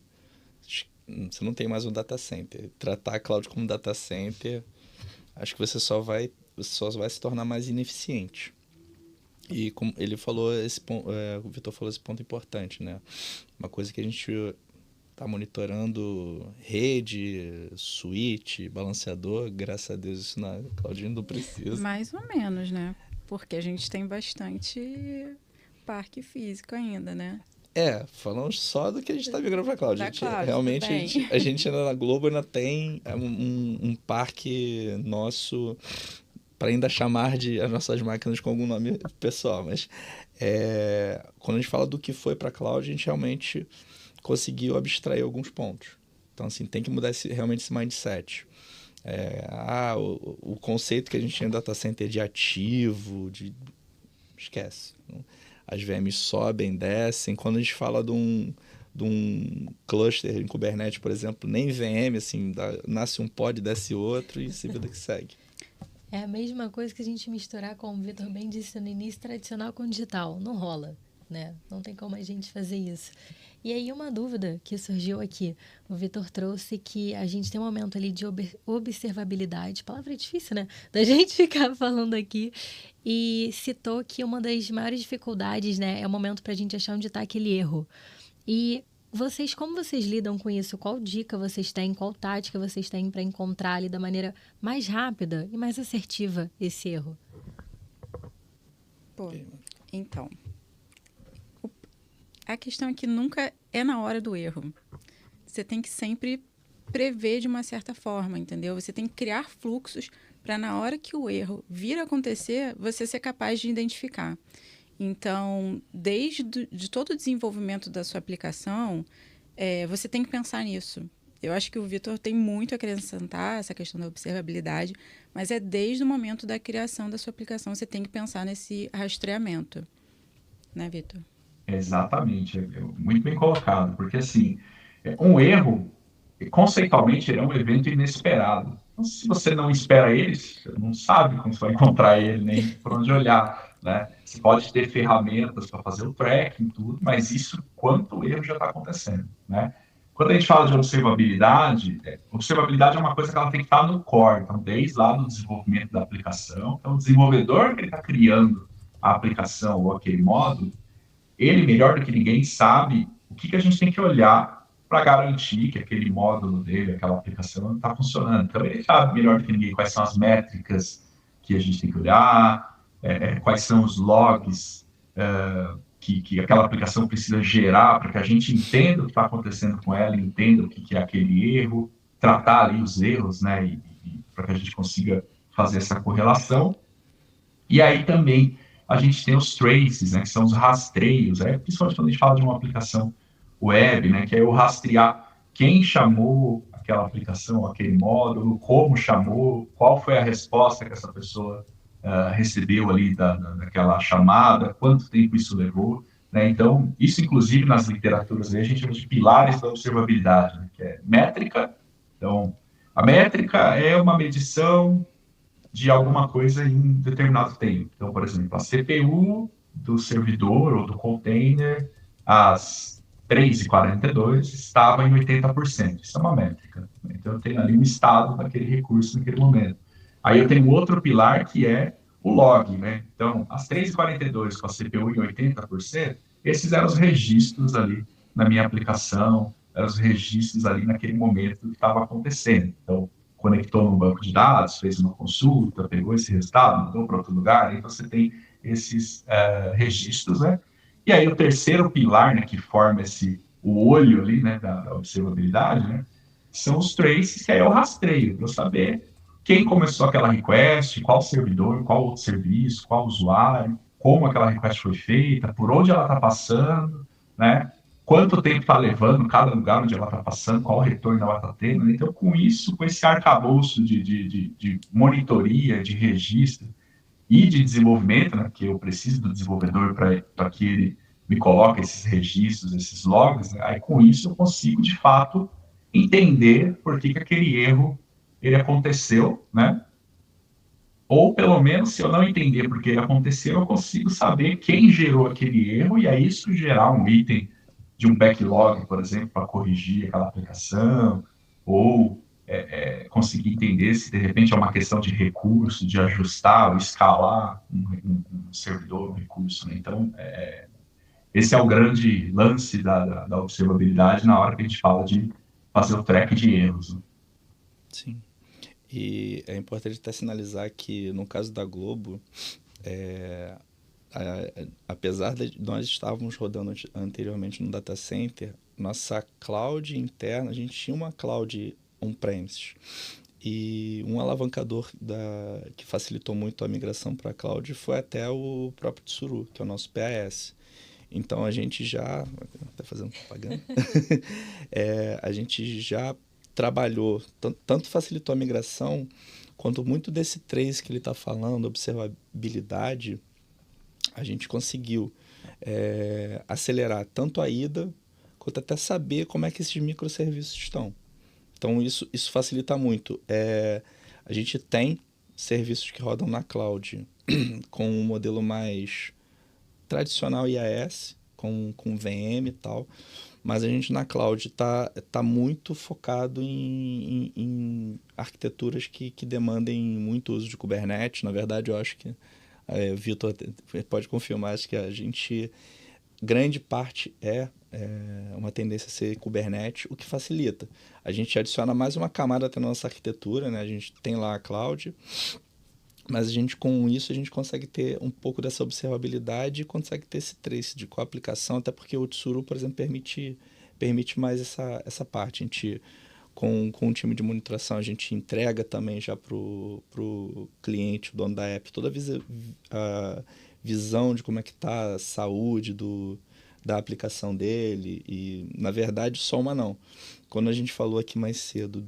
Você não tem mais um data center. Tratar a cloud como data center, acho que você só vai se tornar mais ineficiente. E como ele falou, o Vitor falou esse ponto importante, né? Uma coisa que a gente está monitorando, rede, switch, balanceador, graças a Deus isso na cloud não precisa. Mais ou menos, né? Porque a gente tem bastante parque físico ainda, né? Falamos só do que a gente está migrando para a cloud. Realmente, a gente ainda na Globo ainda tem um parque nosso para ainda chamar de as nossas máquinas com algum nome pessoal, mas quando a gente fala do que foi para a cloud, a gente realmente conseguiu abstrair alguns pontos. Então, assim, tem que mudar realmente esse mindset. O conceito que a gente tinha em data center de ativo, esquece. As VMs sobem, descem. Quando a gente fala de um cluster em Kubernetes, por exemplo, nem VM, assim, nasce um pod, desce outro e se vida que segue. É a mesma coisa que a gente misturar, como o Vitor bem disse no início, tradicional com digital. Não rola, né? Não tem como a gente fazer isso. E aí uma dúvida que surgiu aqui. O Vitor trouxe que a gente tem um momento ali de observabilidade. Palavra difícil, né? Da gente ficar falando aqui. E citou que uma das maiores dificuldades, né, é o momento para a gente achar onde está aquele erro. E como vocês lidam com isso? Qual dica vocês têm? Qual tática vocês têm para encontrar ali da maneira mais rápida e mais assertiva esse erro? Então, a questão é que nunca é na hora do erro. Você tem que sempre prever de uma certa forma, entendeu? Você tem que criar fluxos para na hora que o erro vir a acontecer, você ser capaz de identificar. Então, de todo o desenvolvimento da sua aplicação, você tem que pensar nisso. Eu acho que o Vitor tem muito a acrescentar essa questão da observabilidade, mas desde o momento da criação da sua aplicação, você tem que pensar nesse rastreamento. Né, Vitor? Exatamente, muito bem colocado, porque assim, um erro, conceitualmente, ele é um evento inesperado. Então, se você não espera ele, você não sabe como você vai encontrar ele, nem por onde olhar, né? Você pode ter ferramentas para fazer o tracking, tudo, mas isso quanto o erro já está acontecendo, né? Quando a gente fala de observabilidade é uma coisa que ela tem que estar no core, então desde lá do desenvolvimento da aplicação, então o desenvolvedor que está criando a aplicação ou aquele módulo, ele, melhor do que ninguém, sabe o que a gente tem que olhar para garantir que aquele módulo dele, aquela aplicação, está funcionando. Então, ele sabe melhor do que ninguém quais são as métricas que a gente tem que olhar, quais são os logs que aquela aplicação precisa gerar para que a gente entenda o que está acontecendo com ela, entenda o que é aquele erro, tratar ali os erros, né, e para que a gente consiga fazer essa correlação. E aí também a gente tem os traces, né, que são os rastreios, principalmente quando a gente fala de uma aplicação web, né, que é eu rastrear quem chamou aquela aplicação, aquele módulo, como chamou, qual foi a resposta que essa pessoa recebeu ali daquela chamada, quanto tempo isso levou, né? Então, isso inclusive nas literaturas, a gente chama de pilares da observabilidade, né, que é métrica. Então, a métrica é uma medição de alguma coisa em determinado tempo. Então, por exemplo, a CPU do servidor ou do container, às 3h42, estava em 80%. Isso é uma métrica. Então, eu tenho ali um estado daquele recurso naquele momento. Aí eu tenho outro pilar que é o log, né? Então, às 3h42, com a CPU em 80%, esses eram os registros ali na minha aplicação, eram os registros ali naquele momento que estava acontecendo. Então, conectou no banco de dados, fez uma consulta, pegou esse resultado, mandou para outro lugar, então você tem esses registros, né? E aí o terceiro pilar, né, que forma o olho ali, né, da observabilidade, né, são os traces, que aí é o rastreio, para eu saber quem começou aquela request, qual servidor, qual outro serviço, qual usuário, como aquela request foi feita, por onde ela está passando, né? Quanto tempo está levando cada lugar onde ela está passando, qual retorno ela está tendo. Então, com isso, com esse arcabouço de monitoria, de registro e de desenvolvimento, né, que eu preciso do desenvolvedor para que ele me coloque esses registros, esses logs, né, aí com isso eu consigo, de fato, entender por que aquele erro ele aconteceu, né? Ou, pelo menos, se eu não entender por que ele aconteceu, eu consigo saber quem gerou aquele erro e aí isso gerar um item de um backlog, por exemplo, para corrigir aquela aplicação, ou conseguir entender se, de repente, é uma questão de recurso, de ajustar ou escalar um servidor, um recurso. Né? Então, esse é o grande lance da observabilidade na hora que a gente fala de fazer o track de erros. Né? Sim. E é importante até sinalizar que, no caso da Globo, apesar de nós estávamos rodando anteriormente no data center, nossa cloud interna, a gente tinha uma cloud on-premises. E um alavancador que facilitou muito a migração para a cloud foi até o próprio Tsuru, que é o nosso PAS. Então a gente já... Está fazendo propaganda? A gente já trabalhou, tanto facilitou a migração, quanto muito desse trace que ele está falando, observabilidade, a gente conseguiu acelerar tanto a ida, quanto até saber como é que esses microserviços estão. Então, isso facilita muito. A gente tem serviços que rodam na cloud com um modelo mais tradicional IaaS, com VM e tal, mas a gente na cloud tá muito focado em arquiteturas que demandem muito uso de Kubernetes. Na verdade, eu acho que Vitor pode confirmar, acho que a gente, grande parte uma tendência a ser Kubernetes, o que facilita. A gente adiciona mais uma camada até na nossa arquitetura, né? A gente tem lá a cloud, mas com isso a gente consegue ter um pouco dessa observabilidade e consegue ter esse trace de qual aplicação, até porque o Tsuru, por exemplo, permite mais essa parte. A gente, com o time de monitoração, a gente entrega também já para o cliente, o dono da app, toda a visão de como é que está a saúde da aplicação dele. E, na verdade, só uma não. Quando a gente falou aqui mais cedo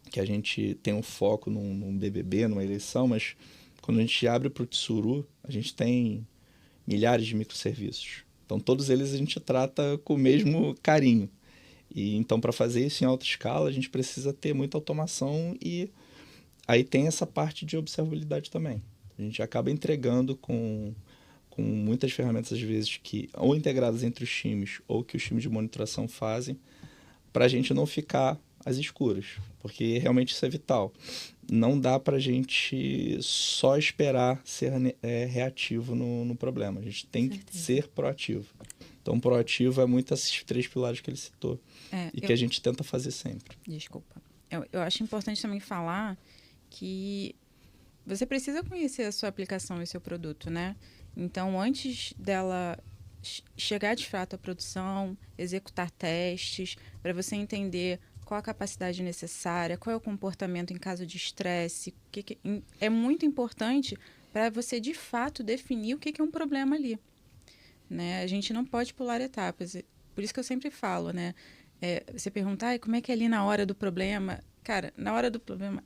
que a gente tem um foco num BBB, numa eleição, mas quando a gente abre para o Tsuru, a gente tem milhares de microserviços. Então, todos eles a gente trata com o mesmo carinho. E então, para fazer isso em alta escala, a gente precisa ter muita automação e aí tem essa parte de observabilidade também. A gente acaba entregando com muitas ferramentas, às vezes, que ou integradas entre os times ou que os times de monitoração fazem, para a gente não ficar às escuras, porque realmente isso é vital. Não dá para a gente só esperar ser reativo no problema. A gente tem que ser proativo. Então, proativo é muito esses 3 pilares que ele citou que a gente tenta fazer sempre. Desculpa. Eu acho importante também falar que você precisa conhecer a sua aplicação e seu produto, né? Então, antes dela chegar de fato à produção, executar testes, para você entender qual a capacidade necessária, qual é o comportamento em caso de estresse, é muito importante para você, de fato, definir o que é um problema ali. Né? A gente não pode pular etapas. Por isso que eu sempre falo, né? Você perguntar como é que é ali na hora do problema. Cara, na hora do problema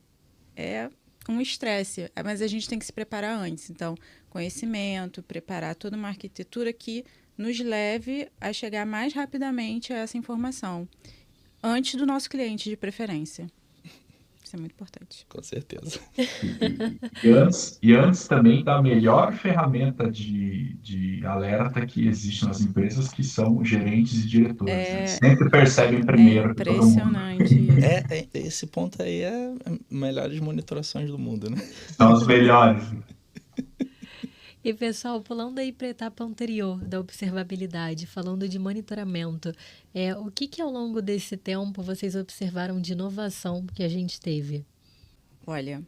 é um estresse, mas a gente tem que se preparar antes. Então, conhecimento, preparar toda uma arquitetura que nos leve a chegar mais rapidamente a essa informação, antes do nosso cliente, de preferência. isso é muito importante. Com certeza. E antes também da melhor ferramenta de alerta que existe nas empresas, que são gerentes e diretores. Eles sempre percebem primeiro que todo mundo. Impressionante isso. Esse ponto aí é melhores monitorações do mundo, né? São os melhores. E, pessoal, pulando aí para a etapa anterior da observabilidade, falando de monitoramento, o que ao longo desse tempo vocês observaram de inovação que a gente teve? Olha,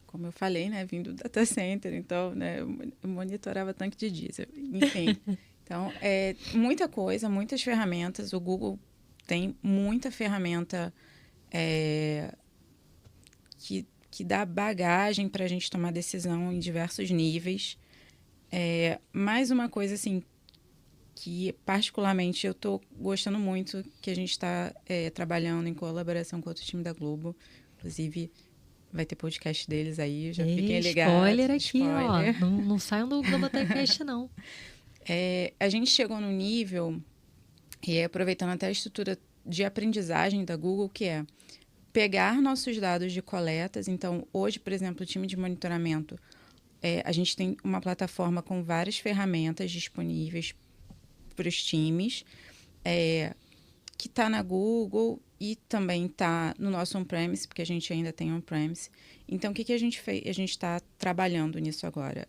como eu falei, né, vim do data center, então, né, eu monitorava tanque de diesel, enfim. Então, muita coisa, muitas ferramentas. O Google tem muita ferramenta que dá bagagem para a gente tomar decisão em diversos níveis. Mais uma coisa, assim, que particularmente eu estou gostando muito, que a gente está trabalhando em colaboração com outro time da Globo. Inclusive, vai ter podcast deles aí, já fiquem ligados. Spoiler aqui, ó. Não saiam do Globotecast, não. A gente chegou num nível, e aproveitando até a estrutura de aprendizagem da Google, que é pegar nossos dados de coletas. Então, hoje, por exemplo, o time de monitoramento, a gente tem uma plataforma com várias ferramentas disponíveis para os times, que está na Google e também está no nosso on-premise, porque a gente ainda tem on-premise. Então, o que a gente fez? A gente está trabalhando nisso agora.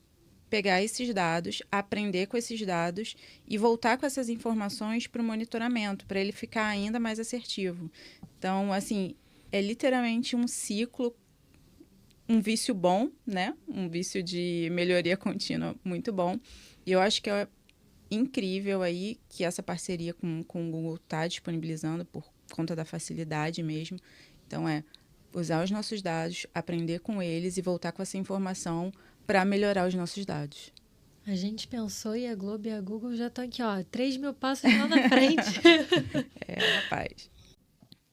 Pegar esses dados, aprender com esses dados e voltar com essas informações para o monitoramento, para ele ficar ainda mais assertivo. Então, assim, é literalmente um ciclo, um vício bom, né? Um vício de melhoria contínua muito bom. E eu acho que é incrível aí que essa parceria com o Google está disponibilizando por conta da facilidade mesmo. Então, usar os nossos dados, aprender com eles e voltar com essa informação para melhorar os nossos dados. A gente pensou e a Globo e a Google já estão aqui, ó, 3.000 passos lá na frente. Rapaz.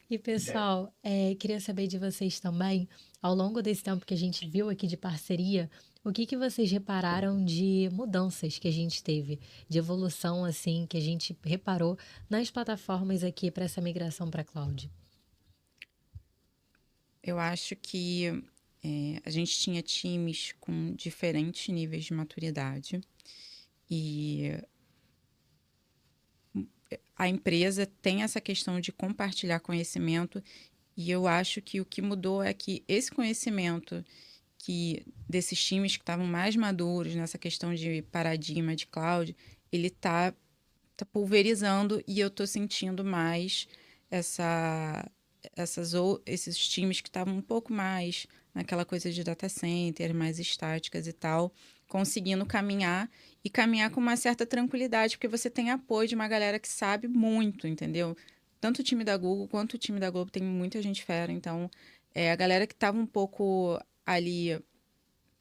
E, pessoal, queria saber de vocês também, ao longo desse tempo que a gente viu aqui de parceria, o que vocês repararam de mudanças que a gente teve, de evolução, assim, que a gente reparou nas plataformas aqui para essa migração para a cloud? Eu acho que a gente tinha times com diferentes níveis de maturidade e a empresa tem essa questão de compartilhar conhecimento, e eu acho que o que mudou é que esse conhecimento desses times que estavam mais maduros nessa questão de paradigma de cloud, ele tá pulverizando, e eu estou sentindo mais esses times que estavam um pouco mais naquela coisa de data center, mais estáticas e tal, conseguindo caminhar com uma certa tranquilidade, porque você tem apoio de uma galera que sabe muito, entendeu? Tanto o time da Google quanto o time da Globo tem muita gente fera, então a galera que estava um pouco ali,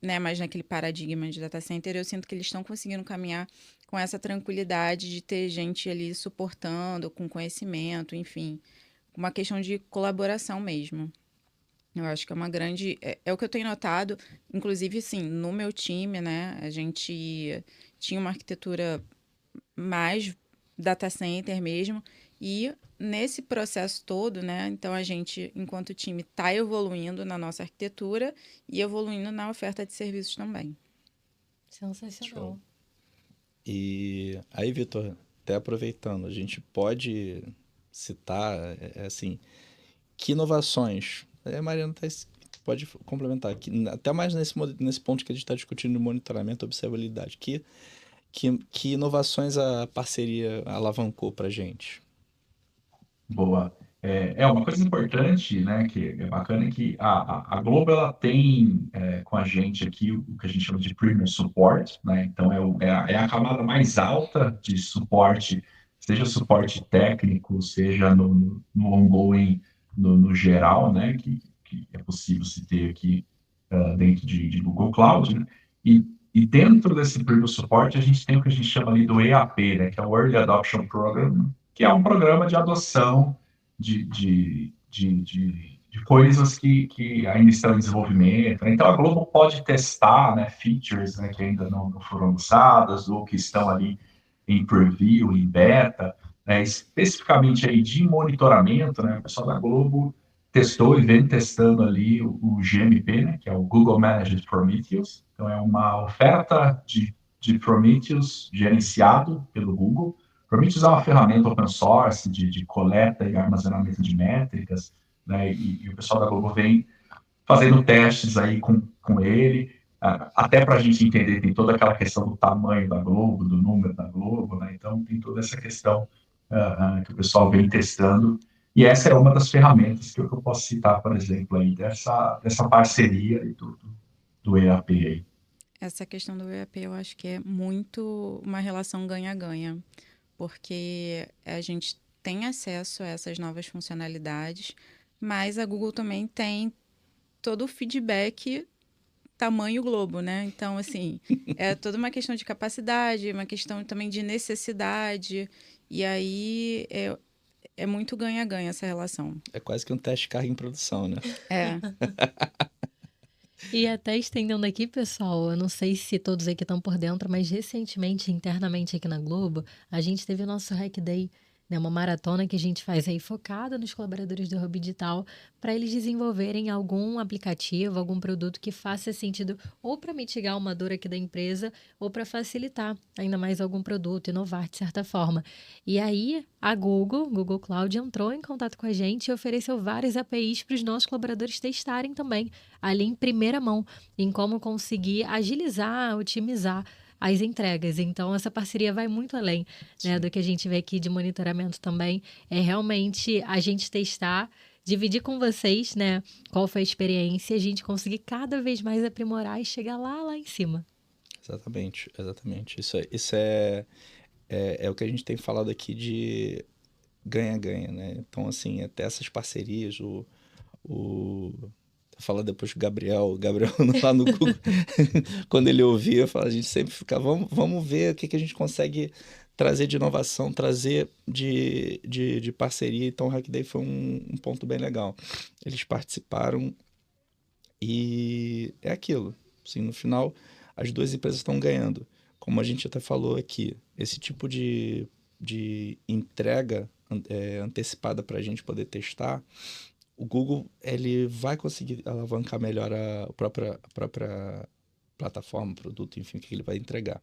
né, mais naquele paradigma de data center, eu sinto que eles estão conseguindo caminhar com essa tranquilidade de ter gente ali suportando, com conhecimento, enfim, uma questão de colaboração mesmo. Eu acho que é uma grande... É o que eu tenho notado, inclusive, assim, no meu time, né? A gente tinha uma arquitetura mais data center mesmo, e nesse processo todo, né? Então, a gente, enquanto time, está evoluindo na nossa arquitetura e evoluindo na oferta de serviços também. Sensacional. Show. E aí, Vitor, até aproveitando, a gente pode citar, assim, que inovações... A Mariana pode complementar aqui, até mais nesse ponto que a gente está discutindo de monitoramento e observabilidade. Que inovações a parceria alavancou para a gente? Boa. Uma coisa importante, né, que é bacana, é que a Globo ela tem com a gente aqui o que a gente chama de Premium Support, né? Então é a camada mais alta de suporte, seja suporte técnico, seja no ongoing, no geral, né, que é possível se ter aqui dentro de Google Cloud, né? E dentro desse Premium Support a gente tem o que a gente chama ali do EAP, né, que é o Early Adoption Program, que é um programa de adoção de coisas que ainda estão em desenvolvimento, né? Então a Globo pode testar, né, features, né, que ainda não foram lançadas ou que estão ali em preview, em beta, né, especificamente aí de monitoramento, né? O pessoal da Globo testou e vem testando ali o GMP, né, que é o Google Managed Prometheus. Então, é uma oferta de Prometheus gerenciado pelo Google. Prometheus é uma ferramenta open source de coleta e armazenamento de métricas, né, e o pessoal da Google vem fazendo testes aí com ele, até para a gente entender, tem toda aquela questão do tamanho da Globo, do número da Globo, né? Então tem toda essa questão que o pessoal vem testando, e essa é uma das ferramentas que eu posso citar, por exemplo, aí, dessa parceria do EAP aí. Essa questão do EAP eu acho que é muito uma relação ganha-ganha, porque a gente tem acesso a essas novas funcionalidades, mas a Google também tem todo o feedback tamanho globo, né? Então, assim, é toda uma questão de capacidade, uma questão também de necessidade, e aí é muito ganha-ganha essa relação. É quase que um teste de carga em produção, né? É. E até estendendo aqui, pessoal, eu não sei se todos aqui estão por dentro, mas recentemente, internamente aqui na Globo, a gente teve o nosso Hack Day, né, uma maratona que a gente faz aí focada nos colaboradores do Hub Digital para eles desenvolverem algum aplicativo, algum produto que faça sentido ou para mitigar uma dor aqui da empresa ou para facilitar ainda mais algum produto, inovar de certa forma. E aí a Google Cloud entrou em contato com a gente e ofereceu várias APIs para os nossos colaboradores testarem também, ali em primeira mão, em como conseguir agilizar, otimizar as entregas. Então, essa parceria vai muito além, né, do que a gente vê aqui de monitoramento também. É realmente a gente testar, dividir com vocês, né, qual foi a experiência e a gente conseguir cada vez mais aprimorar e chegar lá em cima. Exatamente. Isso é o que a gente tem falado aqui de ganha-ganha, né? Então, assim, até essas parcerias, falar depois com o Gabriel lá no Google, quando ele ouvia, a gente sempre fica, vamos ver o que a gente consegue trazer de inovação, trazer de parceria. Então o Hack Day foi um ponto bem legal. Eles participaram e é aquilo. Assim, no final, as duas empresas estão ganhando. Como a gente até falou aqui, esse tipo de entrega antecipada para a gente poder testar, o Google ele vai conseguir alavancar melhor a própria plataforma, produto, enfim, que ele vai entregar.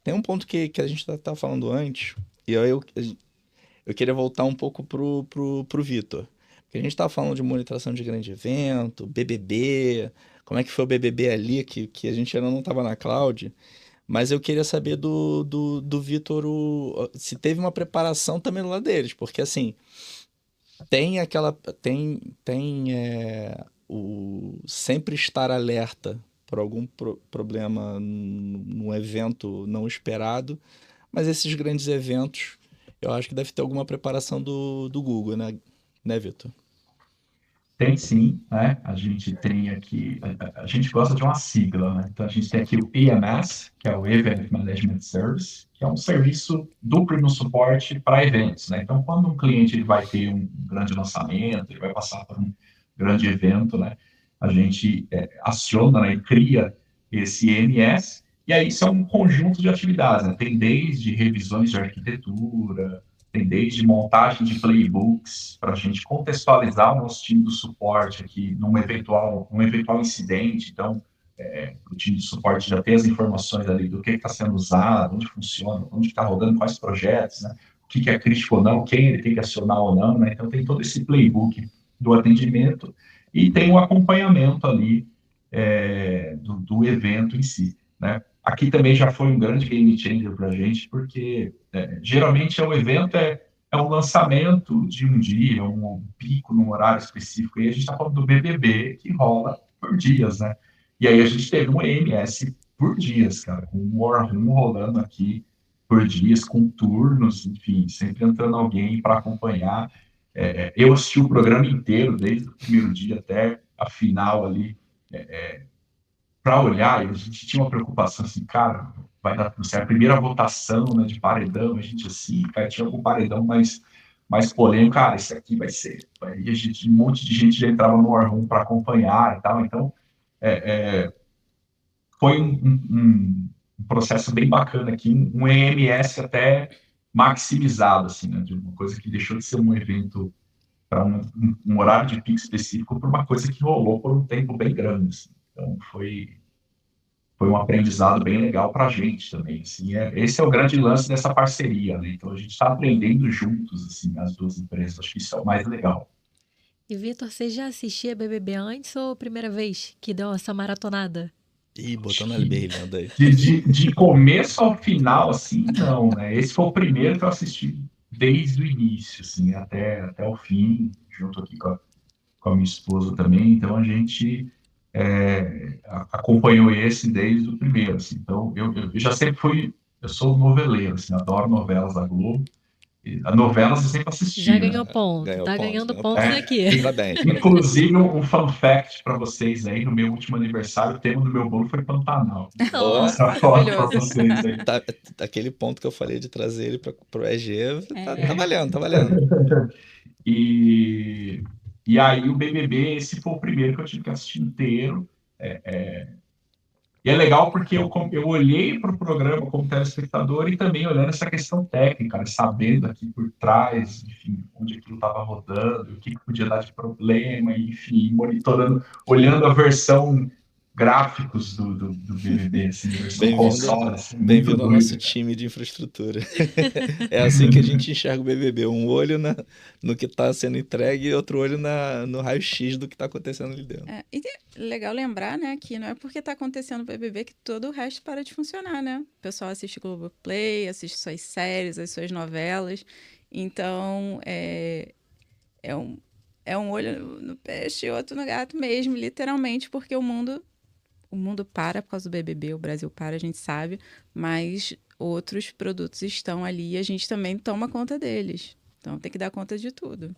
Tem um ponto que a gente tá falando antes, e eu queria voltar um pouco pro Vitor. Porque a gente estava falando de monitoração de grande evento, BBB, como é que foi o BBB ali, que a gente ainda não estava na cloud. Mas eu queria saber do Vitor se teve uma preparação também do lado deles, porque assim... Tem o sempre estar alerta por algum problema num evento não esperado, mas esses grandes eventos, eu acho que deve ter alguma preparação do Google, né, Vitor? Tem sim, né? A gente tem aqui, a gente gosta de uma sigla, né? Então a gente tem aqui o EMS, que é o Event Management Service, que é um serviço duplo no suporte para eventos, né? Então quando um cliente ele vai ter um grande lançamento, ele vai passar por um grande evento, né? A gente aciona, né, e cria esse EMS, e aí isso é um conjunto de atividades, né? Tem desde revisões de arquitetura, tem desde montagem de playbooks para a gente contextualizar o nosso time do suporte aqui num eventual incidente. Então, o time de suporte já tem as informações ali do que está sendo usado, onde funciona, onde está rodando, quais projetos, né? O que é crítico ou não, quem ele tem que acionar ou não, né? Então, tem todo esse playbook do atendimento e tem o acompanhamento ali do evento em si, né? Aqui também já foi um grande game changer para a gente, porque geralmente o evento é um lançamento de um dia, um pico num horário específico, e a gente está falando do BBB, que rola por dias, né? E aí a gente teve um EMS por dias, cara, com um War Room rolando aqui por dias, com turnos, enfim, sempre entrando alguém para acompanhar. Eu assisti o programa inteiro, desde o primeiro dia até a final ali, para olhar, e a gente tinha uma preocupação assim, cara, vai dar tudo certo. A primeira votação, né, de paredão, a gente assim, cara, tinha algum paredão mais polêmico, cara, esse aqui vai ser. Aí a gente, um monte de gente já entrava no War Room para acompanhar e tal, então foi um processo bem bacana aqui, um EMS até maximizado, assim, né, de uma coisa que deixou de ser um evento para um horário de pico específico para uma coisa que rolou por um tempo bem grande. Assim. Então, foi um aprendizado bem legal para a gente também. Assim, esse é o grande lance dessa parceria, né? Então, a gente está aprendendo juntos, assim, as duas empresas. Acho que isso é o mais legal. E, Vitor, você já assistia BBB antes ou primeira vez que deu essa maratonada? Ih, botou na berrilhando aí. De começo ao final, assim, não, né? Esse foi o primeiro que eu assisti desde o início, assim, até o fim, junto aqui com a minha esposa também. Então, a gente acompanhou esse desde o primeiro, assim. Então, eu já sempre fui... Eu sou noveleiro, assim, adoro novelas da Globo. A novelas eu sempre assisti. Já ganhou né? ponto, ganhando pontos aqui. Parabéns. Inclusive, um fun fact para vocês aí, no meu último aniversário, o tema do meu bolo foi Pantanal. Nossa, para vocês aí. Aquele ponto que eu falei de trazer ele para o EG, tá valendo, tá valendo. E aí o BBB, esse foi o primeiro que eu tive que assistir inteiro. E é legal porque eu olhei para o programa como telespectador e também olhando essa questão técnica, né, sabendo aqui por trás, enfim, onde aquilo estava rodando, o que podia dar de problema, enfim, monitorando, olhando a versão gráficos do BBB, assim, a versão console. Assim, bem-vindo ao nosso time de infraestrutura. É assim que a gente enxerga o BBB, um olho no que está sendo entregue e outro olho no raio-x do que está acontecendo ali dentro. E legal lembrar, né, que não é porque está acontecendo o BBB que todo o resto para de funcionar, né? O pessoal assiste Globoplay, assiste suas séries, as suas novelas. Então, é um olho no peixe e outro no gato mesmo, literalmente, porque o mundo para por causa do BBB, o Brasil para, a gente sabe, mas outros produtos estão ali e a gente também toma conta deles. Então, tem que dar conta de tudo.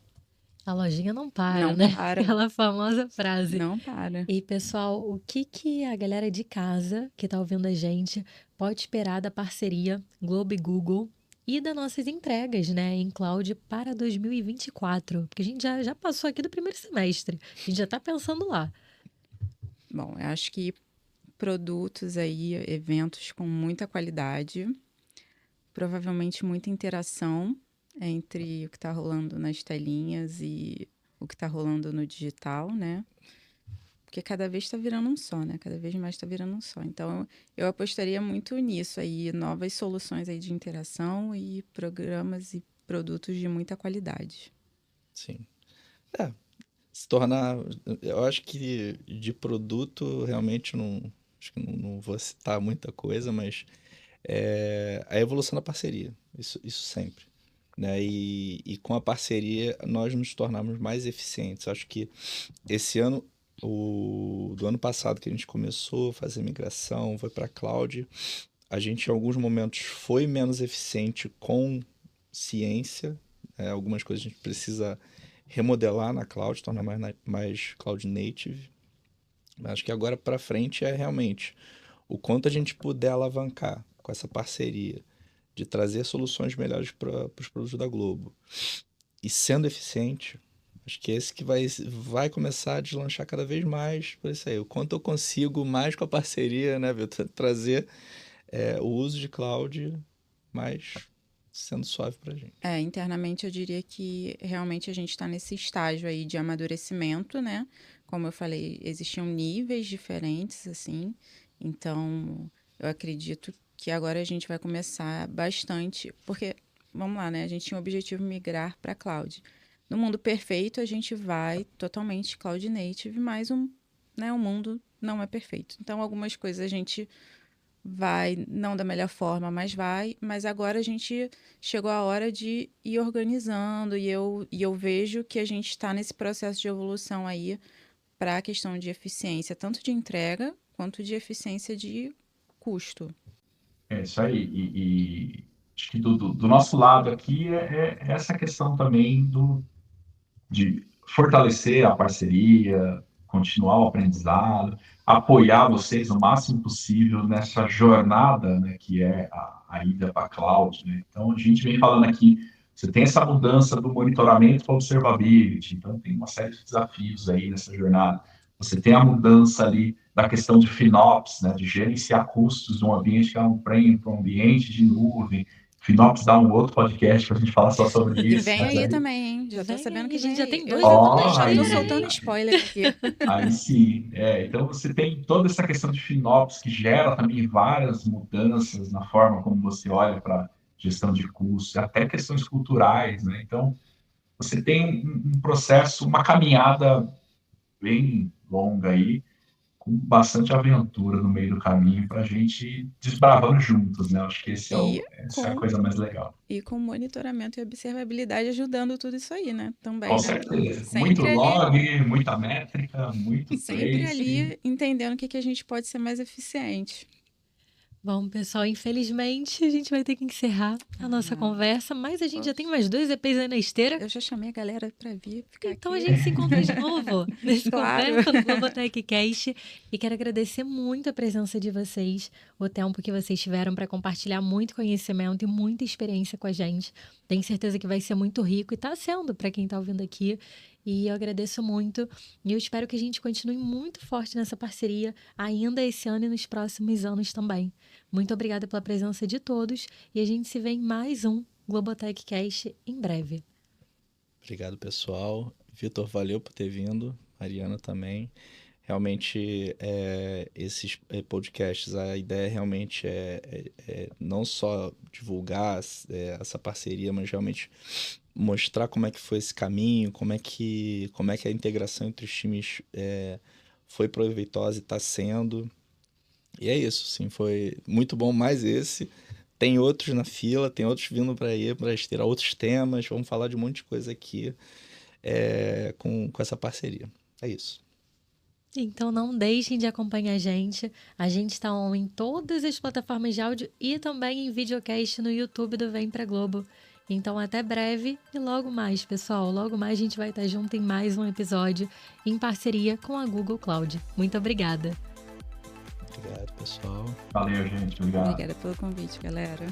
A lojinha não para, Não né? para. Aquela famosa frase. Não para. E, pessoal, o que a galera de casa que tá ouvindo a gente pode esperar da parceria Globo e Google e das nossas entregas, né, em cloud para 2024? Porque a gente já passou aqui do primeiro semestre. A gente já tá pensando lá. Bom, eu acho que produtos aí, eventos com muita qualidade, provavelmente muita interação entre o que está rolando nas telinhas e o que está rolando no digital, né? Porque cada vez está virando um só, né? Cada vez mais está virando um só. Então, eu apostaria muito nisso aí, novas soluções aí de interação e programas e produtos de muita qualidade. Sim. Se tornar... Eu acho que de produto, realmente, acho que não vou citar muita coisa, mas a evolução da parceria. Isso sempre. Né? E com a parceria, nós nos tornamos mais eficientes. Acho que esse ano, do ano passado que a gente começou a fazer migração, foi para a cloud, a gente em alguns momentos foi menos eficiente com ciência. Algumas coisas a gente precisa remodelar na cloud, tornar mais cloud native. Mas acho que agora para frente é realmente o quanto a gente puder alavancar com essa parceria de trazer soluções melhores para os produtos da Globo e sendo eficiente, acho que esse que vai começar a deslanchar cada vez mais por isso aí. O quanto eu consigo mais com a parceria, né, Vitor, trazer o uso de cloud mais sendo suave para a gente. Internamente eu diria que realmente a gente está nesse estágio aí de amadurecimento, né? Como eu falei, existiam níveis diferentes, assim. Então, eu acredito que agora a gente vai começar bastante... Porque, vamos lá, né? A gente tinha o objetivo de migrar para cloud. No mundo perfeito, a gente vai totalmente cloud native, mas o mundo não é perfeito. Então, algumas coisas a gente vai, não da melhor forma, mas agora a gente chegou a hora de ir organizando e eu vejo que a gente está nesse processo de evolução aí para a questão de eficiência, tanto de entrega quanto de eficiência de custo. É isso aí. E acho que do nosso lado aqui é essa questão também de fortalecer a parceria, continuar o aprendizado, apoiar vocês o máximo possível nessa jornada, né, que é a ida para a cloud. Né? Então, a gente vem falando aqui, você tem essa mudança do monitoramento para observability, então tem uma série de desafios aí nessa jornada. Você tem a mudança ali da questão de FinOps, né, de gerenciar custos de um ambiente que é on-prem para um ambiente de nuvem. Finops dá um outro podcast pra gente falar só sobre isso. E vem aí também, hein? Já tô sabendo que a gente já tem 2 já tô soltando spoiler aqui. Aí sim. Então você tem toda essa questão de Finops que gera também várias mudanças na forma como você olha para gestão de custos, até questões culturais, né? Então você tem um processo, uma caminhada bem longa aí, com bastante aventura no meio do caminho para a gente ir desbravando juntos, né? Acho que essa é a coisa mais legal. E com monitoramento e observabilidade ajudando tudo isso aí, né? Também. Com né? certeza. Muito log, muita métrica, muito sempre ali entendendo o que a gente pode ser mais eficiente. Bom, pessoal, infelizmente a gente vai ter que encerrar a nossa conversa, mas a gente já tem mais 2 EPs aí na esteira. Eu já chamei a galera para vir ficar então aqui. A gente se encontra de novo nesse Conversa no Globotech Cast. E quero agradecer muito a presença de vocês, o tempo que vocês tiveram para compartilhar muito conhecimento e muita experiência com a gente. Tenho certeza que vai ser muito rico e está sendo para quem está ouvindo aqui. E eu agradeço muito e eu espero que a gente continue muito forte nessa parceria ainda esse ano e nos próximos anos também. Muito obrigada pela presença de todos e a gente se vê em mais um Globotech Cast em breve. Obrigado, pessoal. Vitor, valeu por ter vindo. Mariana também. Realmente, esses podcasts, a ideia realmente é não só divulgar essa parceria, mas realmente mostrar como é que foi esse caminho, como é que a integração entre os times foi proveitosa e está sendo. E é isso, sim, foi muito bom mais esse. Tem outros na fila, tem outros vindo para esteira outros temas. Vamos falar de um monte de coisa aqui com essa parceria. É isso. Então não deixem de acompanhar a gente. A gente está em todas as plataformas de áudio e também em videocast no YouTube do Vem Pra Globo. Então até breve e logo mais, pessoal. Logo mais a gente vai estar junto em mais um episódio em parceria com a Google Cloud. Muito obrigada. Obrigado, pessoal. Valeu, gente. Obrigado. Obrigada pelo convite, galera.